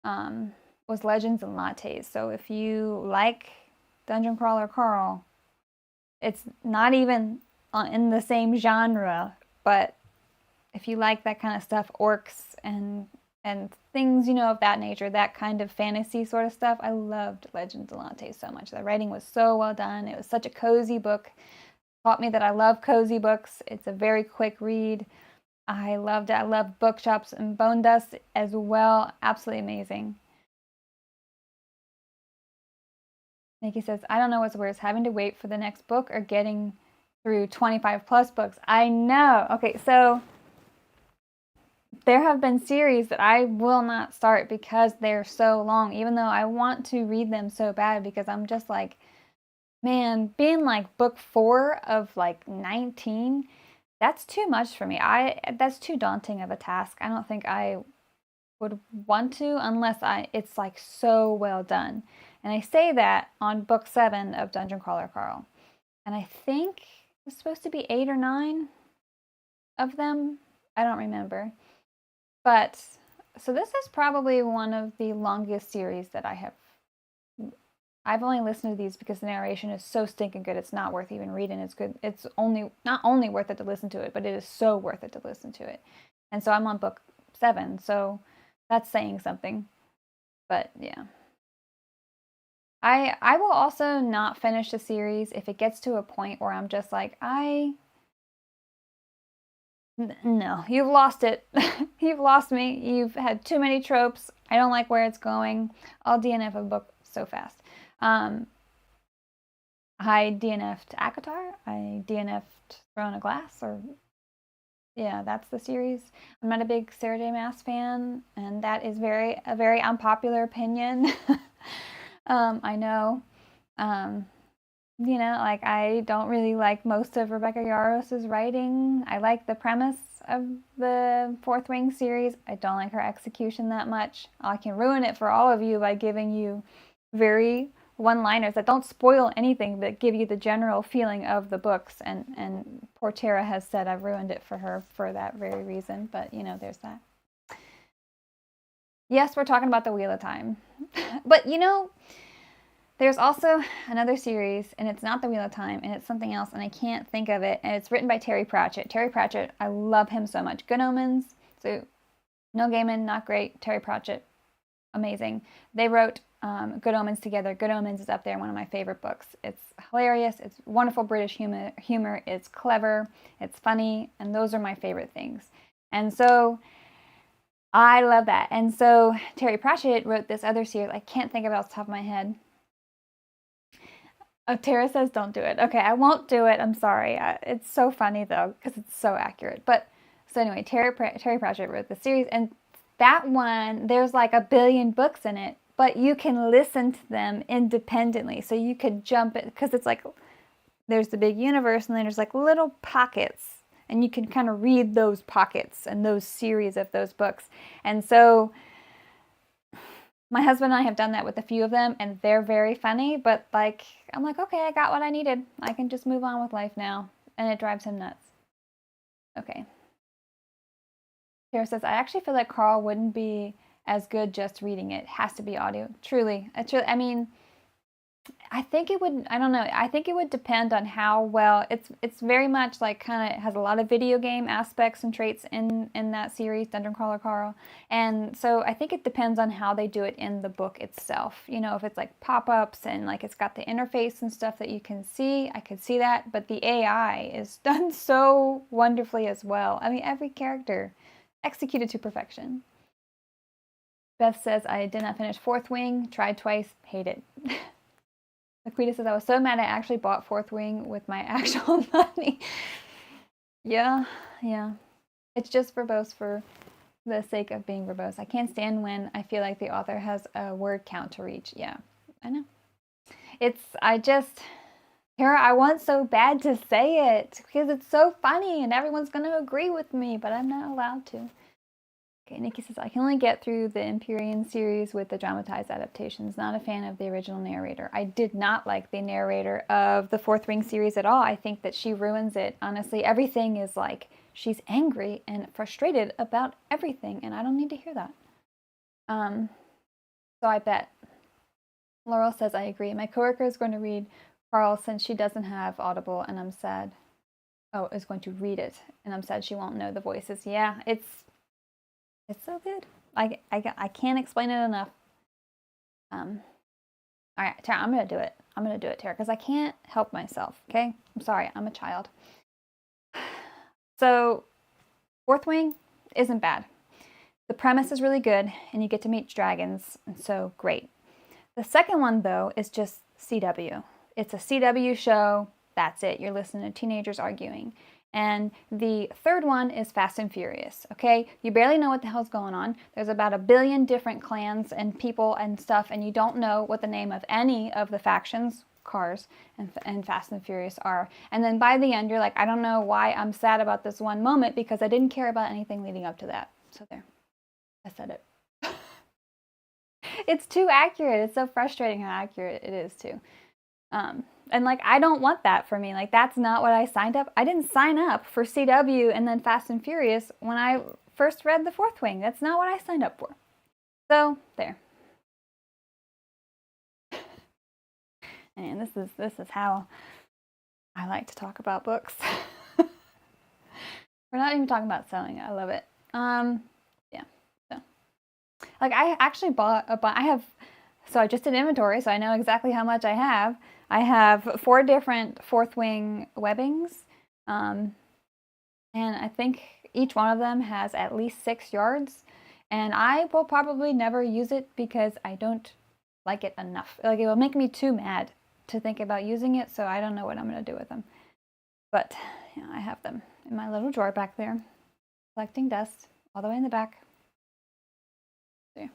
was Legends and Lattes. So if you like Dungeon Crawler Carl, it's not even in the same genre, but if you like that kind of stuff, orcs and things, of that nature, that kind of fantasy sort of stuff, I loved Legends and Lattes so much. The writing was so well done. It was such a cozy book. Taught me that I love cozy books. It's a very quick read. I loved it. I loved Bookshops and Bone Dust as well. Absolutely amazing. Nikki says, I don't know what's worse, having to wait for the next book or getting through 25 plus books. I know. Okay, so there have been series that I will not start because they're so long, even though I want to read them so bad, because I'm just like, man, being like book 4 of like 19, that's too much for me. That's too daunting of a task. I don't think I would want to unless it's like so well done. And I say that on book 7 of Dungeon Crawler Carl. And I think it's supposed to be 8 or 9 of them. I don't remember. But so this is probably one of the longest series that I have I've only listened to these because the narration is so stinking good. It's not worth even reading. It's good. It's not only worth it to listen to it, but it is so worth it to listen to it. And so I'm on book 7, so that's saying something. But yeah. I will also not finish the series if it gets to a point where I'm just like, no, you've lost it. You've lost me. You've had too many tropes. I don't like where it's going. I'll DNF a book so fast. I DNF'd ACOTAR. I DNF'd Throne of Glass, or yeah, that's the series. I'm not a big Sarah J. Maas fan, and that is a very unpopular opinion. I know. You know, like I don't really like most of Rebecca Yarros's writing. I like the premise of the Fourth Wing series. I don't like her execution that much. I can ruin it for all of you by giving you very one-liners that don't spoil anything but give you the general feeling of the books. And poor Tara has said I've ruined it for her for that very reason. But you know, there's that. Yes, we're talking about the Wheel of Time. But you know, there's also another series, and it's not the Wheel of Time, and it's something else, and I can't think of it, and it's written by Terry Pratchett. Terry Pratchett, I love him so much. Good Omens, so Neil Gaiman, not great. Terry Pratchett, amazing. They wrote Good Omens together. Good Omens is up there, one of my favorite books. It's hilarious. It's wonderful British humor. It's clever. It's funny, and those are my favorite things. And so I love that. And so Terry Pratchett wrote this other series. I can't think of it off the top of my head. Oh, Tara says don't do it. Okay, I won't do it. I'm sorry. It's so funny, though, because it's so accurate. But, so anyway, Terry Pratchett wrote the series, and that one, there's like 1 billion books in it, but you can listen to them independently. So you could jump it, because it's like, there's the big universe, and then there's like little pockets, and you can kind of read those pockets and those series of those books. And so my husband and I have done that with a few of them, and they're very funny, but like, I'm like, okay, I got what I needed. I can just move on with life now. And it drives him nuts. Okay. Tara says, I actually feel like Carl wouldn't be as good just reading it. It has to be audio. Truly. I mean, I think it would, I don't know, I think it would depend on how well, it's very much like kind of has a lot of video game aspects and traits in that series, Dungeon Crawler Carl. And so I think it depends on how they do it in the book itself. You know, if it's like pop-ups and like it's got the interface and stuff that you can see, I could see that. But the AI is done so wonderfully as well. I mean, every character executed to perfection. Beth says, I did not finish Fourth Wing, tried twice, hate it. Laquita says, I was so mad I actually bought Fourth Wing with my actual money. Yeah. It's just verbose for the sake of being verbose. I can't stand when I feel like the author has a word count to reach. Yeah, I know. Tara, I want so bad to say it because it's so funny and everyone's going to agree with me, but I'm not allowed to. Okay, Nikki says, I can only get through the Empyrean series with the dramatized adaptations. Not a fan of the original narrator. I did not like the narrator of the Fourth Ring series at all. I think that she ruins it. Honestly, everything is like, she's angry and frustrated about everything, and I don't need to hear that. So I bet. Laurel says, I agree. My coworker is going to read Carl since she doesn't have Audible, and I'm sad. Oh, is going to read it, and I'm sad she won't know the voices. Yeah, it's so good. I can't explain it enough. All right, Tara, I'm going to do it. I'm going to do it, Tara, because I can't help myself, okay? I'm sorry, I'm a child. So, Fourth Wing isn't bad. The premise is really good, and you get to meet dragons, and so great. The second one, though, is just CW. It's a CW show. That's it. You're listening to teenagers arguing. And the third one is Fast and Furious, okay? You barely know what the hell's going on. There's about 1 billion different clans and people and stuff, and you don't know what the name of any of the factions, cars, and Fast and Furious are. And then by the end, you're like, I don't know why I'm sad about this one moment because I didn't care about anything leading up to that. So there. I said it. It's too accurate. It's so frustrating how accurate it is, too. And like, I don't want that for me. Like, that's not what I signed up. I didn't sign up for CW and then Fast and Furious when I first read The Fourth Wing. That's not what I signed up for. So, there. And this is how I like to talk about books. We're not even talking about selling. I love it. Yeah. So, like, I actually bought a bunch. So I just did inventory, so I know exactly how much I have. I have 4 different Fourth Wing webbings, and I think each one of them has at least 6 yards. And I will probably never use it because I don't like it enough. Like, it will make me too mad to think about using it, so I don't know what I'm going to do with them. But yeah, I have them in my little drawer back there, collecting dust all the way in the back. There.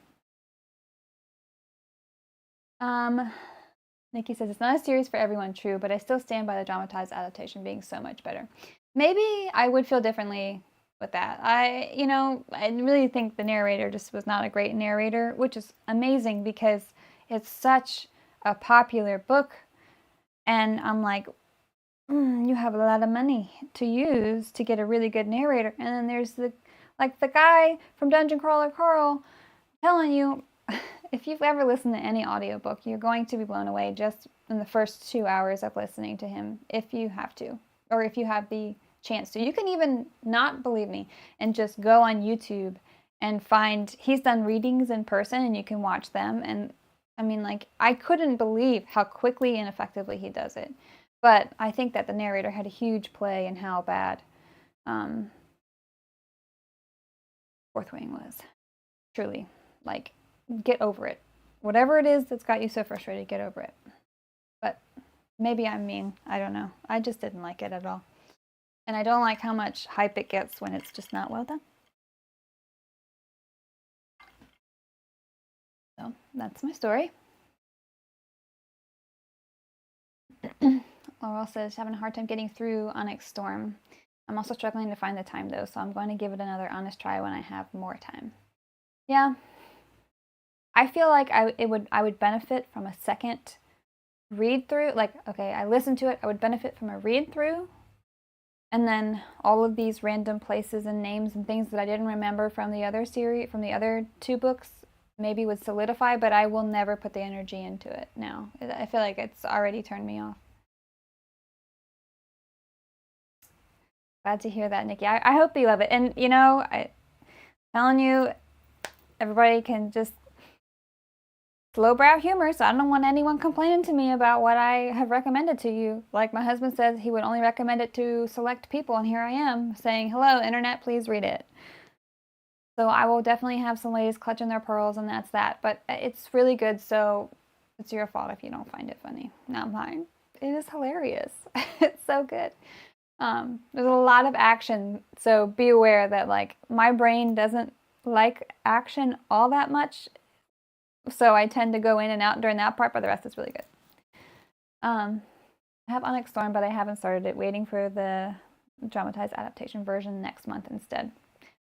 Nikki says, it's not a series for everyone, true, but I still stand by the dramatized adaptation being so much better. Maybe I would feel differently with that. I really think the narrator just was not a great narrator, which is amazing because it's such a popular book. And I'm like, you have a lot of money to use to get a really good narrator. And then there's the guy from Dungeon Crawler Carl telling you, if you've ever listened to any audiobook, you're going to be blown away just in the first 2 hours of listening to him, if you have to, or if you have the chance to. You can even not believe me and just go on YouTube and find, he's done readings in person and you can watch them. And I mean, like, I couldn't believe how quickly and effectively he does it. But I think that the narrator had a huge play in how bad Fourth Wing was. Truly, like, get over it. Whatever it is that's got you so frustrated, get over it. But maybe I'm mean. I don't know. I just didn't like it at all. And I don't like how much hype it gets when it's just not well done. So that's my story. Laurel says, having a hard time getting through Onyx Storm. I'm also struggling to find the time though, so I'm going to give it another honest try when I have more time. Yeah. I feel like I would benefit from a second read through. Like, okay, I listened to it, I would benefit from a read through. And then all of these random places and names and things that I didn't remember from the other series, from the other 2 books, maybe would solidify, but I will never put the energy into it now. I feel like it's already turned me off. Glad to hear that, Nikki. I hope you love it. And, I'm telling you, everybody can just lowbrow humor, so I don't want anyone complaining to me about what I have recommended to you. Like my husband says, he would only recommend it to select people, and here I am saying, hello, internet, please read it. So I will definitely have some ladies clutching their pearls, and that's that. But it's really good, so it's your fault if you don't find it funny. Not mine. It is hilarious. It's so good. There's a lot of action, so be aware that, like, my brain doesn't like action all that much, so I tend to go in and out during that part, but the rest is really good. I have Onyx Storm, but I haven't started it, waiting for the dramatized adaptation version next month instead.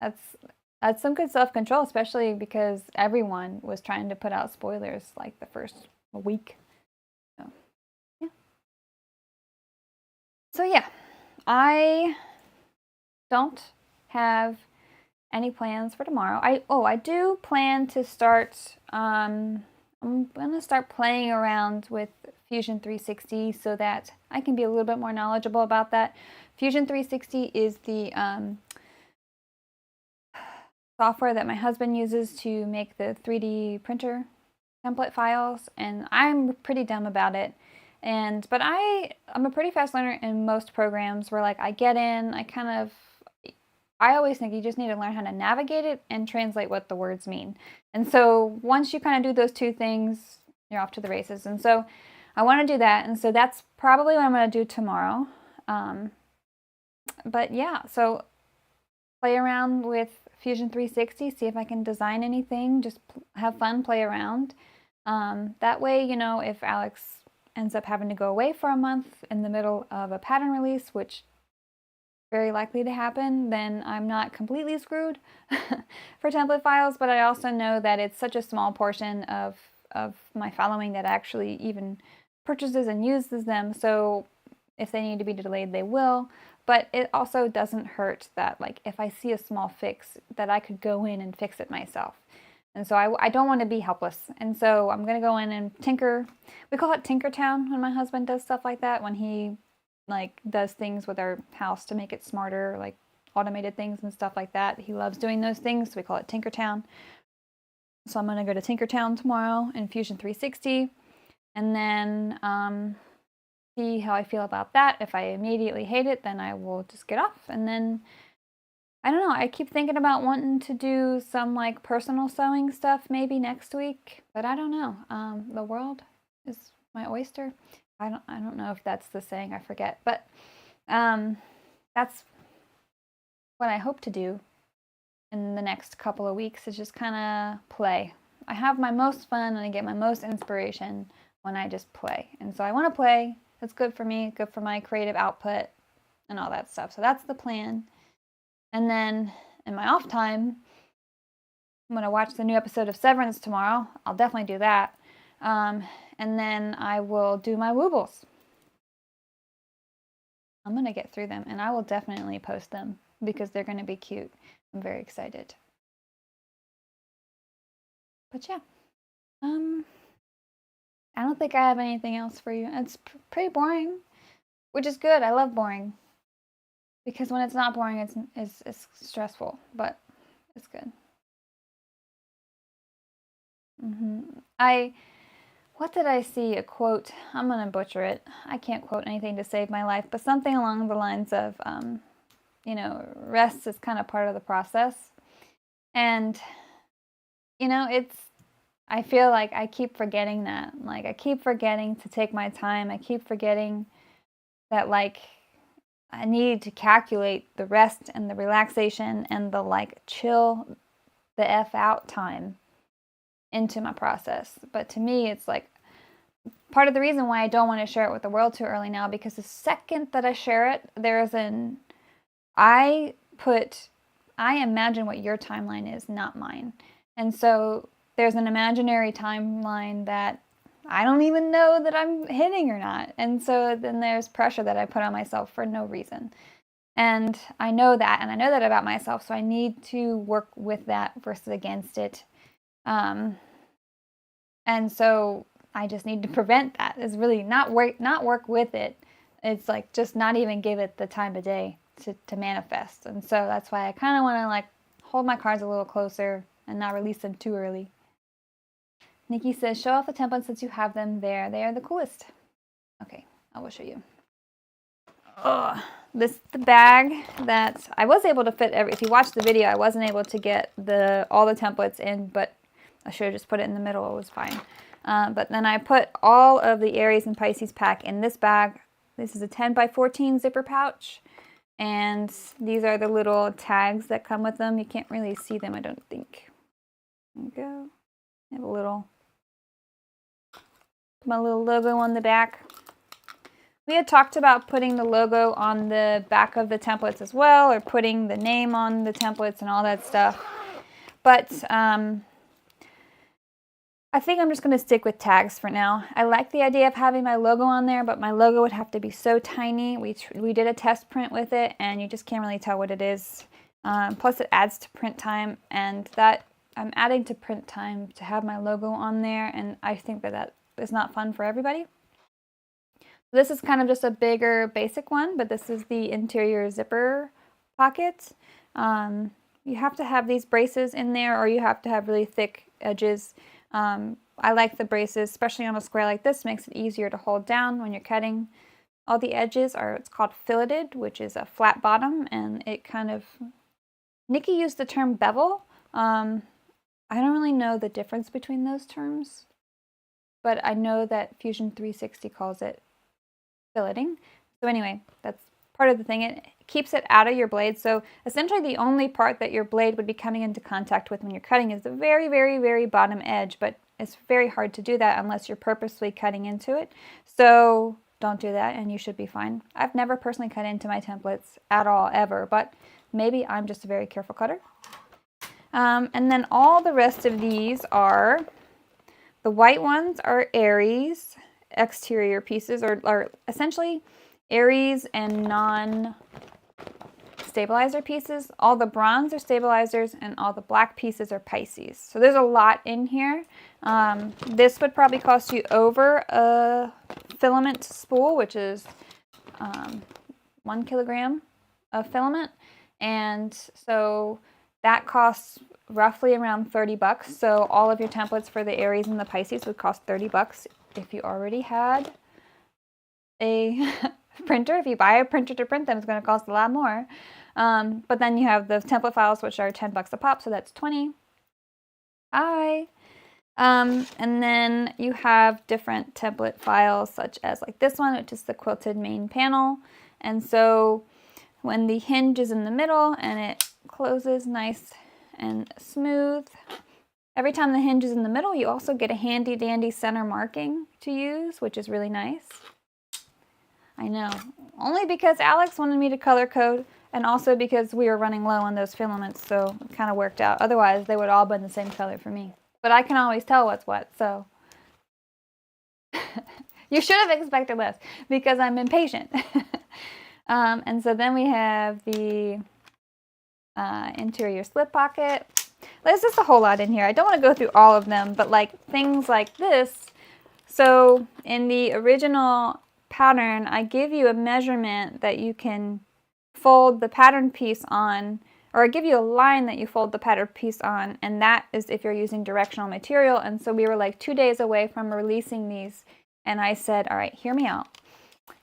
That's some good self-control, especially because everyone was trying to put out spoilers like the first week. So yeah, I don't have any plans for tomorrow. I do plan to start, I'm going to start playing around with Fusion 360 so that I can be a little bit more knowledgeable about that. Fusion 360 is the software that my husband uses to make the 3D printer template files, and I'm pretty dumb about it. But I'm a pretty fast learner in most programs where, like, I get in, I always think you just need to learn how to navigate it and translate what the words mean. And so once you kind of do those 2 things, you're off to the races. And so I want to do that. And so that's probably what I'm going to do tomorrow. But yeah, so play around with Fusion 360, see if I can design anything, just have fun, play around. That way, if Alex ends up having to go away for a month in the middle of a pattern release, which very likely to happen, then I'm not completely screwed for template files. But I also know that it's such a small portion of my following that actually even purchases and uses them. So if they need to be delayed, they will. But it also doesn't hurt that, like, if I see a small fix, that I could go in and fix it myself. And so I don't want to be helpless. And so I'm going to go in and tinker. We call it Tinker Town when my husband does stuff like that, when he like does things with our house to make it smarter, like automated things and stuff like that. He loves doing those things. So we call it Tinker Town. So I'm going to go to Tinker Town tomorrow in Fusion 360 and then see how I feel about that. If I immediately hate it, then I will just get off. And then I don't know, I keep thinking about wanting to do some like personal sewing stuff maybe next week, but I don't know. The world is my oyster. I don't know if that's the saying, I forget, but that's what I hope to do in the next couple of weeks, is just kind of play. I have my most fun and I get my most inspiration when I just play. And so I want to play. It's good for me, good for my creative output and all that stuff. So that's the plan. And then in my off time, I'm going to watch the new episode of Severance tomorrow. I'll definitely do that. And then I will do my woobles. I'm going to get through them, and I will definitely post them because they're going to be cute. I'm very excited. But yeah, I don't think I have anything else for you. It's pretty boring, which is good. I love boring. Because when it's not boring, it's stressful, but it's good. What did I see? A quote. I'm going to butcher it. I can't quote anything to save my life, but something along the lines of, you know, rest is kind of part of the process. And, you know, I feel like I keep forgetting that. Like, I keep forgetting to take my time. I keep forgetting that, like, I need to calculate the rest and the relaxation and the like chill the F out time into my process. But to me, it's like part of the reason why I don't want to share it with the world too early now, because the second that I share it, I imagine what your timeline is, not mine. And so there's an imaginary timeline that I don't even know that I'm hitting or not. And so then there's pressure that I put on myself for no reason. And I know that, and I know that about myself, so I need to work with that versus against it. And so I just need to prevent that. It's really not work with it. It's like just not even give it the time of day to manifest. And so that's why I kind of want to like hold my cards a little closer and not release them too early. Nikki says, show off the templates since you have them there. They are the coolest. Okay, I will show you. This the bag that I was able to fit if you watch the video, I wasn't able to get all the templates in, but I should have just put it in the middle. It was fine. But then I put all of the Aries and Pisces pack in this bag. This is a 10 by 14 zipper pouch. And these are the little tags that come with them. You can't really see them, I don't think. There we go. I have my little logo on the back. We had talked about putting the logo on the back of the templates as well, or putting the name on the templates and all that stuff. But I think I'm just going to stick with tags for now. I like the idea of having my logo on there, but my logo would have to be so tiny. We did a test print with it, and you just can't really tell what it is. Plus, it adds to print time, and that I'm adding to print time to have my logo on there, and I think that is not fun for everybody. This is kind of just a bigger basic one, but this is the interior zipper pocket. You have to have these braces in there, or you have to have really thick edges. I like the braces, especially on a square like this. Makes it easier to hold down when you're cutting. All the edges are, it's called filleted, which is a flat bottom, and it kind of, Nikki used the term bevel. I don't really know the difference between those terms, but I know that Fusion 360 calls it filleting. So anyway, that's part of the thing. It keeps it out of your blade. So essentially the only part that your blade would be coming into contact with when you're cutting is the very, very, very bottom edge, but it's very hard to do that unless you're purposely cutting into it. So don't do that and you should be fine. I've never personally cut into my templates at all, ever, but maybe I'm just a very careful cutter. And then all the rest of these are, the white ones are Aries exterior pieces, or essentially Aries and stabilizer pieces. All the bronze are stabilizers and all the black pieces are Pisces. So there's a lot in here. This would probably cost you over a filament spool, which is 1 kilogram of filament. And so that costs roughly around 30 bucks. So all of your templates for the Aries and the Pisces would cost 30 bucks if you already had a printer. If you buy a printer to print them, it's going to cost a lot more. But then you have the template files, which are 10 bucks a pop, so that's 20. Hi. And then you have different template files, such as like this one, which is the quilted main panel. And so when the hinge is in the middle and it closes nice and smooth, every time the hinge is in the middle, you also get a handy dandy center marking to use, which is really nice. I know, only because Alex wanted me to color code and also because we were running low on those filaments, so it kind of worked out. Otherwise, they would all been the same color for me. But I can always tell what's what, so. You should have expected less because I'm impatient. And so then we have the interior slip pocket. There's just a whole lot in here. I don't want to go through all of them, but like things like this. So in the original pattern, I give you a measurement that you can fold the pattern piece on, or I give you a line that you fold the pattern piece on, and that is if you're using directional material. And so we were like 2 days away from releasing these, and I said, all right, hear me out.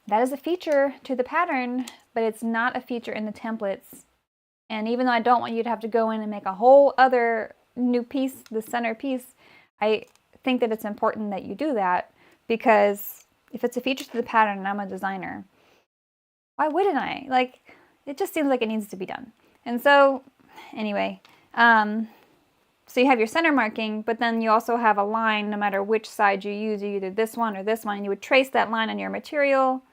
That is a feature to the pattern, but it's not a feature in the templates. And even though I don't want you to have to go in and make a whole other new piece, the center piece, I think that it's important that you do that, because if it's a feature to the pattern and I'm a designer, why wouldn't I? Like, it just seems like it needs to be done. And so, anyway, so you have your center marking, but then you also have a line no matter which side you use, either this one or this one, and you would trace that line on your material.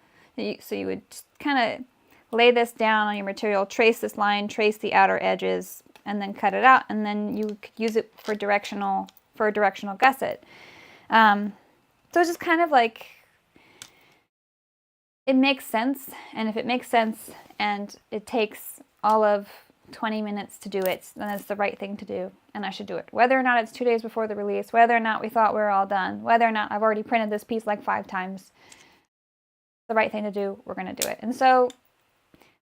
So you would kind of lay this down on your material, trace this line, trace the outer edges, and then cut it out, and then you could use it for a directional gusset. So it's just kind of like, it makes sense, and if it makes sense and it takes all of 20 minutes to do it, then it's the right thing to do, and I should do it. Whether or not it's 2 days before the release, whether or not we thought we were all done, whether or not I've already printed this piece like 5 times, the right thing to do, we're going to do it. And so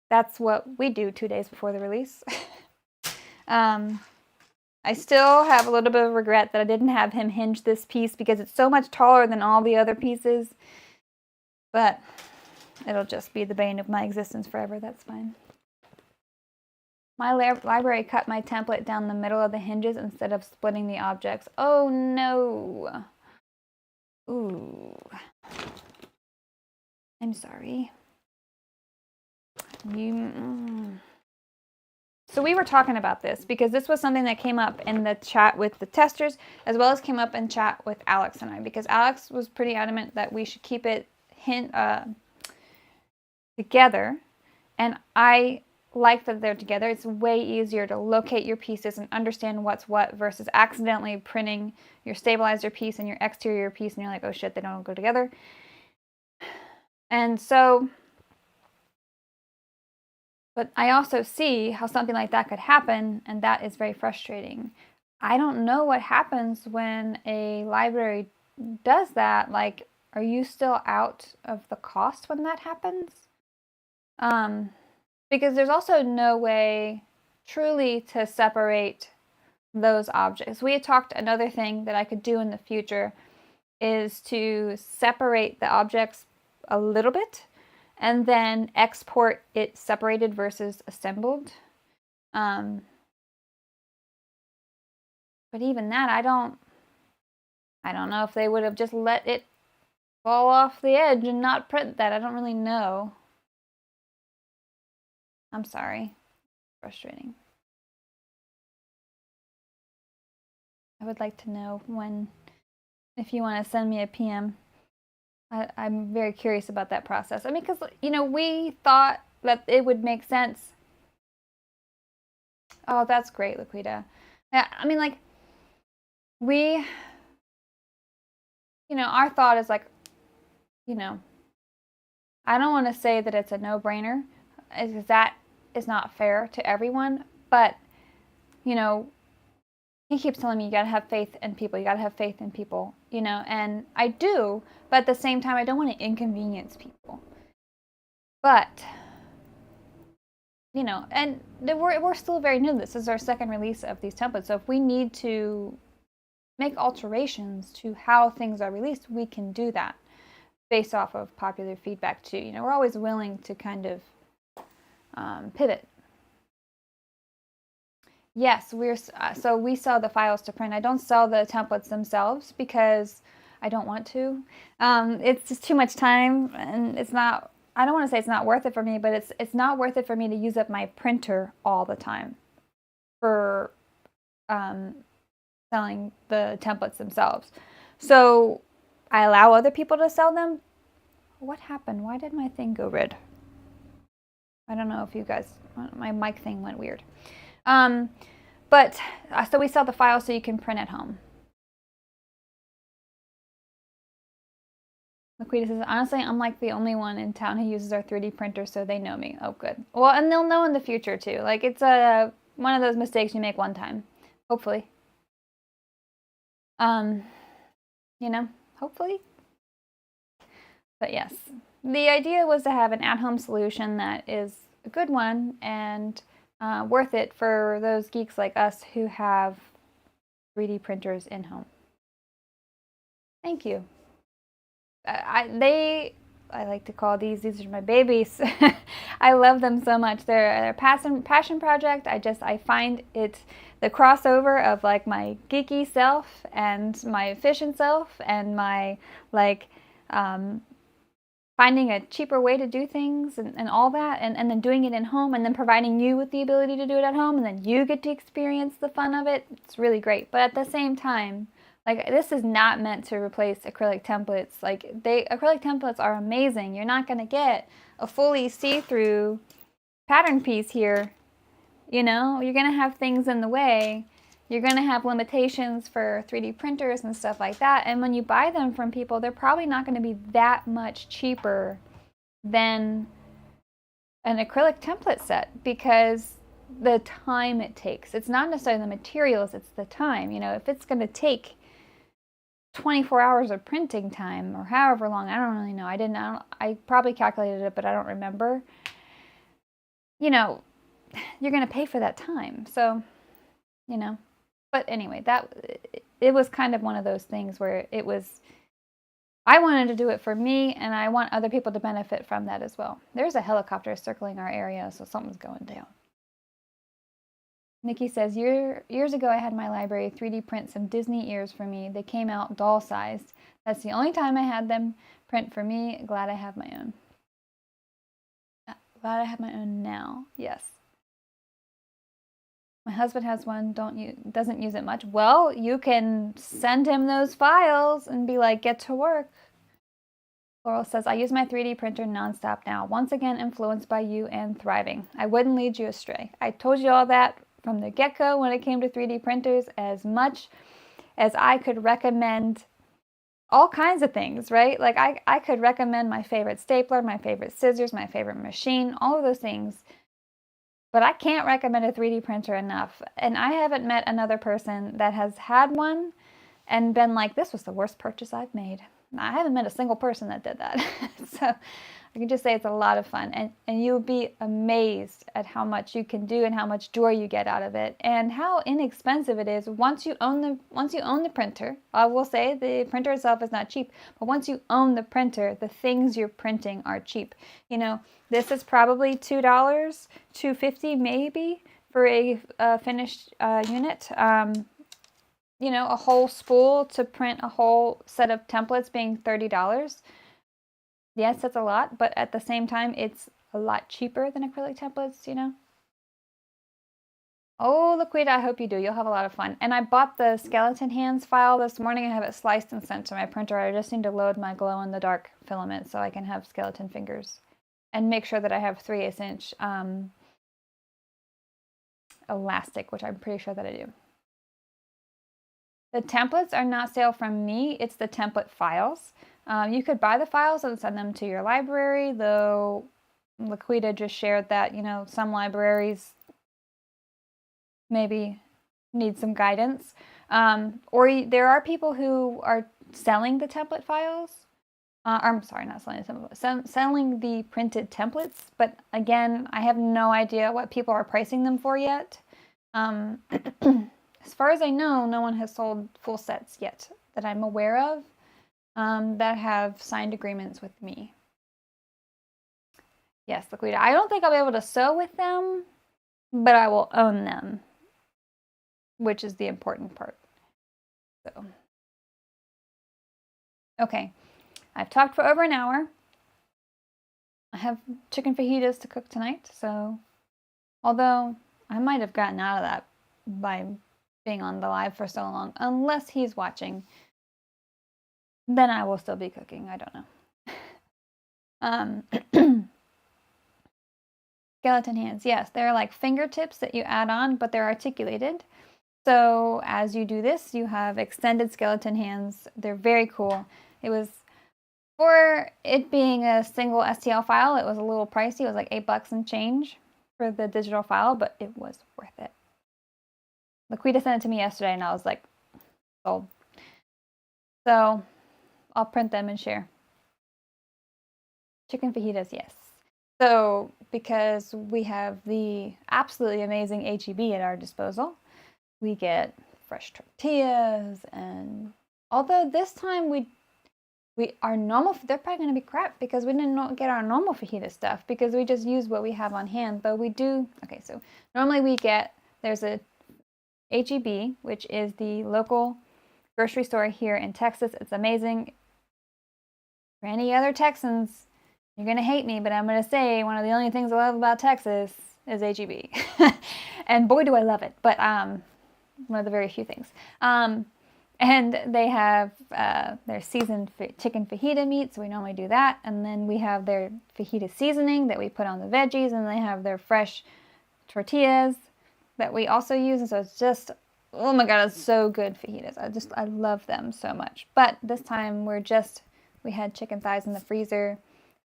that's what we do 2 days before the release. I still have a little bit of regret that I didn't have him hinge this piece because it's so much taller than all the other pieces, but it'll just be the bane of my existence forever. That's fine. My library cut my template down the middle of the hinges instead of splitting the objects. Oh no. Ooh. I'm sorry. So we were talking about this because this was something that came up in the chat with the testers, as well as came up in chat with Alex and I, because Alex was pretty adamant that we should keep it together, and I like that they're together. It's way easier to locate your pieces and understand what's what versus accidentally printing your stabilizer piece and your exterior piece and you're like, oh shit, they don't go together. And so, but I also see how something like that could happen, and that is very frustrating. I don't know what happens when a library does that. Like, are you still out of the cost when that happens? Because there's also no way truly to separate those objects. We had talked, another thing that I could do in the future is to separate the objects a little bit and then export it separated versus assembled. But even that, I don't know if they would have just let it fall off the edge and not print that. I don't really know. I'm sorry. Frustrating. I would like to know if you want to send me a PM. I'm very curious about that process. I mean, because, you know, we thought that it would make sense. Oh, that's great, Laquita. Yeah, I mean, like, we, you know, our thought is like, you know, I don't want to say that it's a no-brainer. Is that is not fair to everyone, but, you know, he keeps telling me you gotta have faith in people, you gotta have faith in people, you know, and I do, but at the same time, I don't want to inconvenience people. But, you know, and we're still very new. This is our second release of these templates, so if we need to make alterations to how things are released, we can do that based off of popular feedback too. You know, we're always willing to kind of pivot. Yes, so we sell the files to print. I don't sell the templates themselves because I don't want to. It's just too much time, and it's not. I don't want to say it's not worth it for me, but it's not worth it for me to use up my printer all the time for selling the templates themselves. So I allow other people to sell them. What happened? Why did my thing go red? I don't know if you guys, my mic thing went weird. But so we sell the files so you can print at home. Laquita says, honestly, I'm like the only one in town who uses our 3D printer, so they know me. Oh, good. Well, and they'll know in the future too. Like, it's one of those mistakes you make one time, hopefully. You know, hopefully. But yes, the idea was to have an at-home solution that is a good one and worth it for those geeks like us who have 3D printers in home. Thank you. I like to call these are my babies. I love them so much. They're a passion project. I find it the crossover of like my geeky self and my efficient self and my like finding a cheaper way to do things and all that, and then doing it in home, and then providing you with the ability to do it at home, and then you get to experience the fun of it. It's really great. But at the same time, like, this is not meant to replace acrylic templates. Like, acrylic templates are amazing. You're not going to get a fully see-through pattern piece here. You know, you're going to have things in the way. You're going to have limitations for 3D printers and stuff like that. And when you buy them from people, they're probably not going to be that much cheaper than an acrylic template set because the time it takes. It's not necessarily the materials, it's the time. You know, if it's going to take 24 hours of printing time or however long, I don't really know. I probably calculated it, but I don't remember. You know, you're going to pay for that time. So, you know. But anyway, it was kind of one of those things where I wanted to do it for me, and I want other people to benefit from that as well. There's a helicopter circling our area, so something's going down. Nikki says, years ago I had my library 3D print some Disney ears for me. They came out doll-sized. That's the only time I had them print for me. Glad I have my own. Glad I have my own now. Yes. My husband has one, doesn't use it much. Well, you can send him those files and be like, get to work. Laurel says, I use my 3D printer nonstop now. Once again, influenced by you and thriving. I wouldn't lead you astray. I told you all that from the get-go when it came to 3D printers, as much as I could recommend all kinds of things, right? Like I could recommend my favorite stapler, my favorite scissors, my favorite machine, all of those things. But I can't recommend a 3D printer enough. And I haven't met another person that has had one and been like, this was the worst purchase I've made. I haven't met a single person that did that. So I can just say it's a lot of fun. And you'll be amazed at how much you can do and how much joy you get out of it. And how inexpensive it is once you own the printer. I will say the printer itself is not cheap. But once you own the printer, the things you're printing are cheap. You know, this is probably $2, $2.50 maybe for a finished unit. You know, a whole spool to print a whole set of templates being $30. Yes, that's a lot, but at the same time, it's a lot cheaper than acrylic templates, you know? Oh, Laquita, I hope you do. You'll have a lot of fun. And I bought the skeleton hands file this morning. I have it sliced and sent to my printer. I just need to load my glow-in-the-dark filament so I can have skeleton fingers. And make sure that I have 3/8 inch elastic, which I'm pretty sure that I do. The templates are not sale from me. It's the template files. You could buy the files and send them to your library, though Laquita just shared that, some libraries maybe need some guidance. Or there are people who are selling the template files. I'm sorry, not selling the templates, selling the printed templates. But again, I have no idea what people are pricing them for yet. As far as I know, no one has sold full sets yet that I'm aware of that have signed agreements with me. Yes, Laquita, I don't think I'll be able to sew with them, but I will own them, which is the important part. So, okay, I've talked for over an hour. I have chicken fajitas to cook tonight, so although I might have gotten out of that by being on the live for so long, unless he's watching, then I will still be cooking. I don't know. Skeleton hands, yes, they're like fingertips that you add on, but they're articulated. So as you do this, you have extended skeleton hands. They're very cool. It was, for it being a single STL file, it was a little pricey. It was like $8 and change for the digital file, but it was worth it. Laquita sent it to me yesterday, and I was like, sold. So I'll print them and share. Chicken fajitas, yes. So because we have the absolutely amazing HEB at our disposal, we get fresh tortillas, and although this time our normal, they're probably going to be crap because we didn't get our normal fajita stuff because we just use what we have on hand. But we do, okay, so normally there's a HEB, which is the local grocery store here in Texas. It's amazing. For any other Texans, you're going to hate me, but I'm going to say one of the only things I love about Texas is HEB. And boy, do I love it. But one of the very few things. And they have their seasoned chicken fajita meat, so we normally do that. And then we have their fajita seasoning that we put on the veggies, and they have their fresh tortillas that we also use. And so it's just, oh my God, it's so good fajitas. I love them so much. But this time we had chicken thighs in the freezer.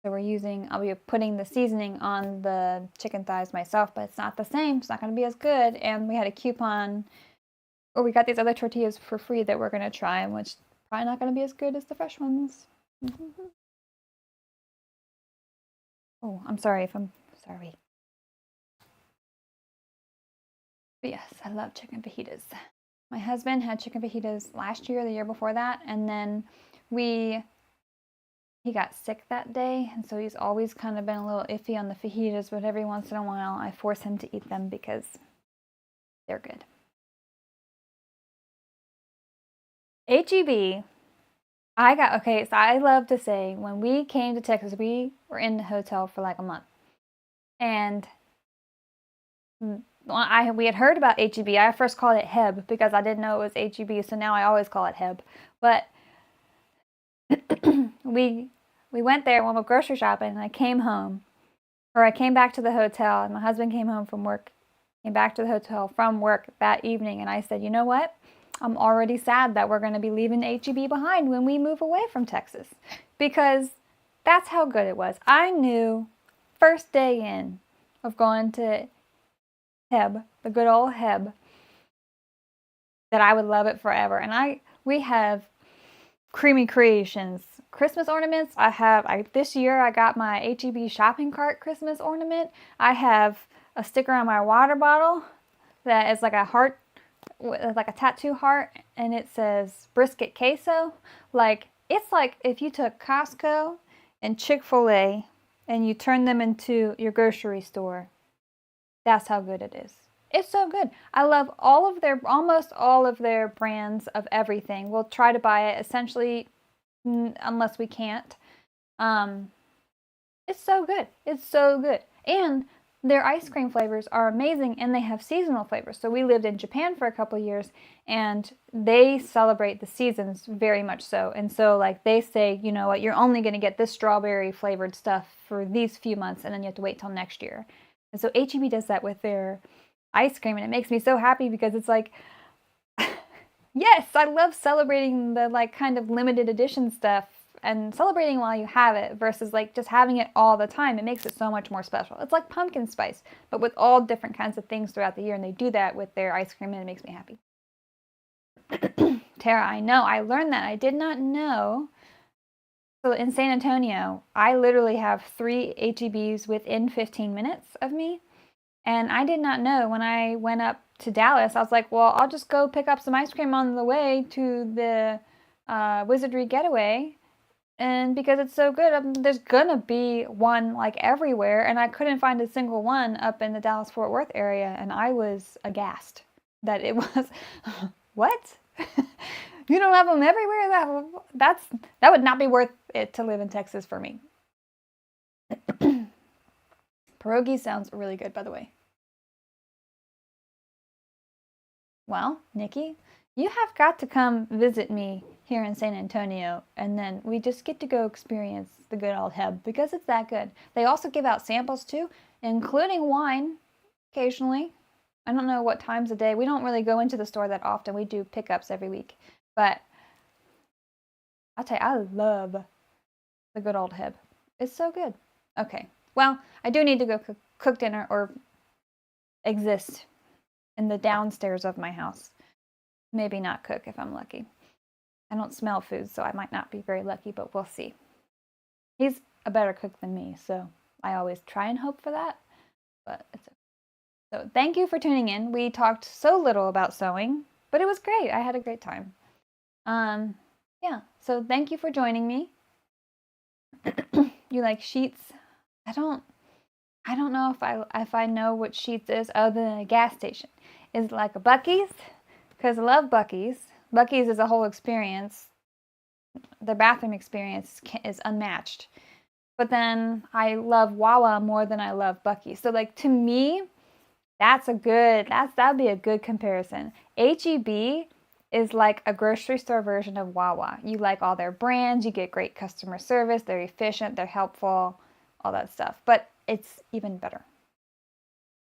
So I'll be putting the seasoning on the chicken thighs myself, but it's not the same. It's not going to be as good. And we had a coupon, or we got these other tortillas for free that we're going to try, which probably not going to be as good as the fresh ones. Oh, I'm sorry if I'm sorry. But yes, I love chicken fajitas. My husband had chicken fajitas last year, the year before that, and then he got sick that day, and so he's always kind of been a little iffy on the fajitas, but every once in a while I force him to eat them because they're good. HEB, okay, so I love to say, when we came to Texas, we were in the hotel for like a month, and we had heard about HEB. I first called it Heb because I didn't know it was HEB, so now I always call it Heb. But we went there when we were grocery shopping, and I came back to the hotel, and my husband came back to the hotel from work that evening, and I said, you know what? I'm already sad that we're going to be leaving HEB behind when we move away from Texas, because that's how good it was. I knew first day in of going to Heb, the good old Heb, that I would love it forever. And we have Creamy Creations Christmas ornaments. This year I got my HEB shopping cart Christmas ornament. I have a sticker on my water bottle that is like a heart, like a tattoo heart, and it says brisket queso. It's like if you took Costco and Chick-fil-A and you turned them into your grocery store. That's how good it is. It's so good. I love almost all of their brands of everything. We'll try to buy it essentially unless we can't. It's so good. It's so good. And their ice cream flavors are amazing, and they have seasonal flavors. So we lived in Japan for a couple of years, and they celebrate the seasons very much so. And so they say, you know what, you're only going to get this strawberry flavored stuff for these few months, and then you have to wait till next year. And so HEB does that with their ice cream, and it makes me so happy because it's like, yes, I love celebrating the kind of limited edition stuff and celebrating while you have it versus like just having it all the time. It makes it so much more special. It's like pumpkin spice, but with all different kinds of things throughout the year, and they do that with their ice cream, and it makes me happy. Tara, I know. I learned that. I did not know. So in San Antonio, I literally have 3 HEBs within 15 minutes of me. And I did not know when I went up to Dallas. I was like, well, I'll just go pick up some ice cream on the way to the Wizardry Getaway. And because it's so good, there's gonna be one like everywhere. And I couldn't find a single one up in the Dallas-Fort Worth area. And I was aghast that it was, what? You don't have them everywhere? That would not be worth it to live in Texas for me. Pierogi sounds really good, by the way. Well, Nikki, you have got to come visit me here in San Antonio, and then we just get to go experience the good old Heb because it's that good. They also give out samples too, including wine occasionally. I don't know what times of day. We don't really go into the store that often. We do pickups every week. But I'll tell you, I love the good old Heb. It's so good. Okay. Well, I do need to go cook dinner or exist in the downstairs of my house. Maybe not cook if I'm lucky. I don't smell food, so I might not be very lucky, but we'll see. He's a better cook than me, so I always try and hope for that, but it's okay. So thank you for tuning in. We talked so little about sewing, but it was great. I had a great time. Yeah, so thank you for joining me. You like Sheetz? I don't know if I know what Sheetz is other than a gas station. Is it like a Buc-ee's? Because I love Buc-ee's. Buc-ee's is a whole experience. The bathroom experience is unmatched. But then I love Wawa more than I love Buc-ee's. So like to me, that'd be a good comparison. HEB is like a grocery store version of Wawa. You like all their brands, you get great customer service, they're efficient, they're helpful, all that stuff. But it's even better.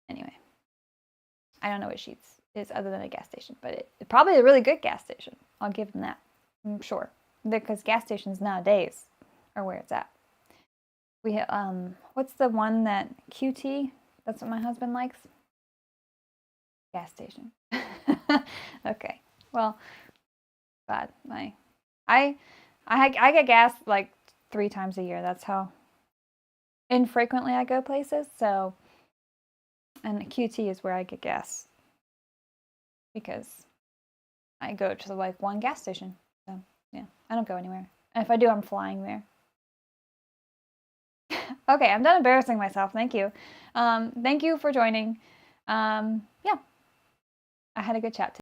Anyway, I don't know what Sheetz is other than a gas station, but it's probably a really good gas station. I'll give them that, I'm sure. Because gas stations nowadays are where it's at. We have, what's the one that QT? That's what my husband likes. Gas station. Okay. Well, God, I get gas like 3 times a year. That's how infrequently I go places. So, and QT is where I get gas because I go to like one gas station. So yeah, I don't go anywhere. And if I do, I'm flying there. Okay, I'm done embarrassing myself. Thank you. Thank you for joining. Yeah, I had a good chat today.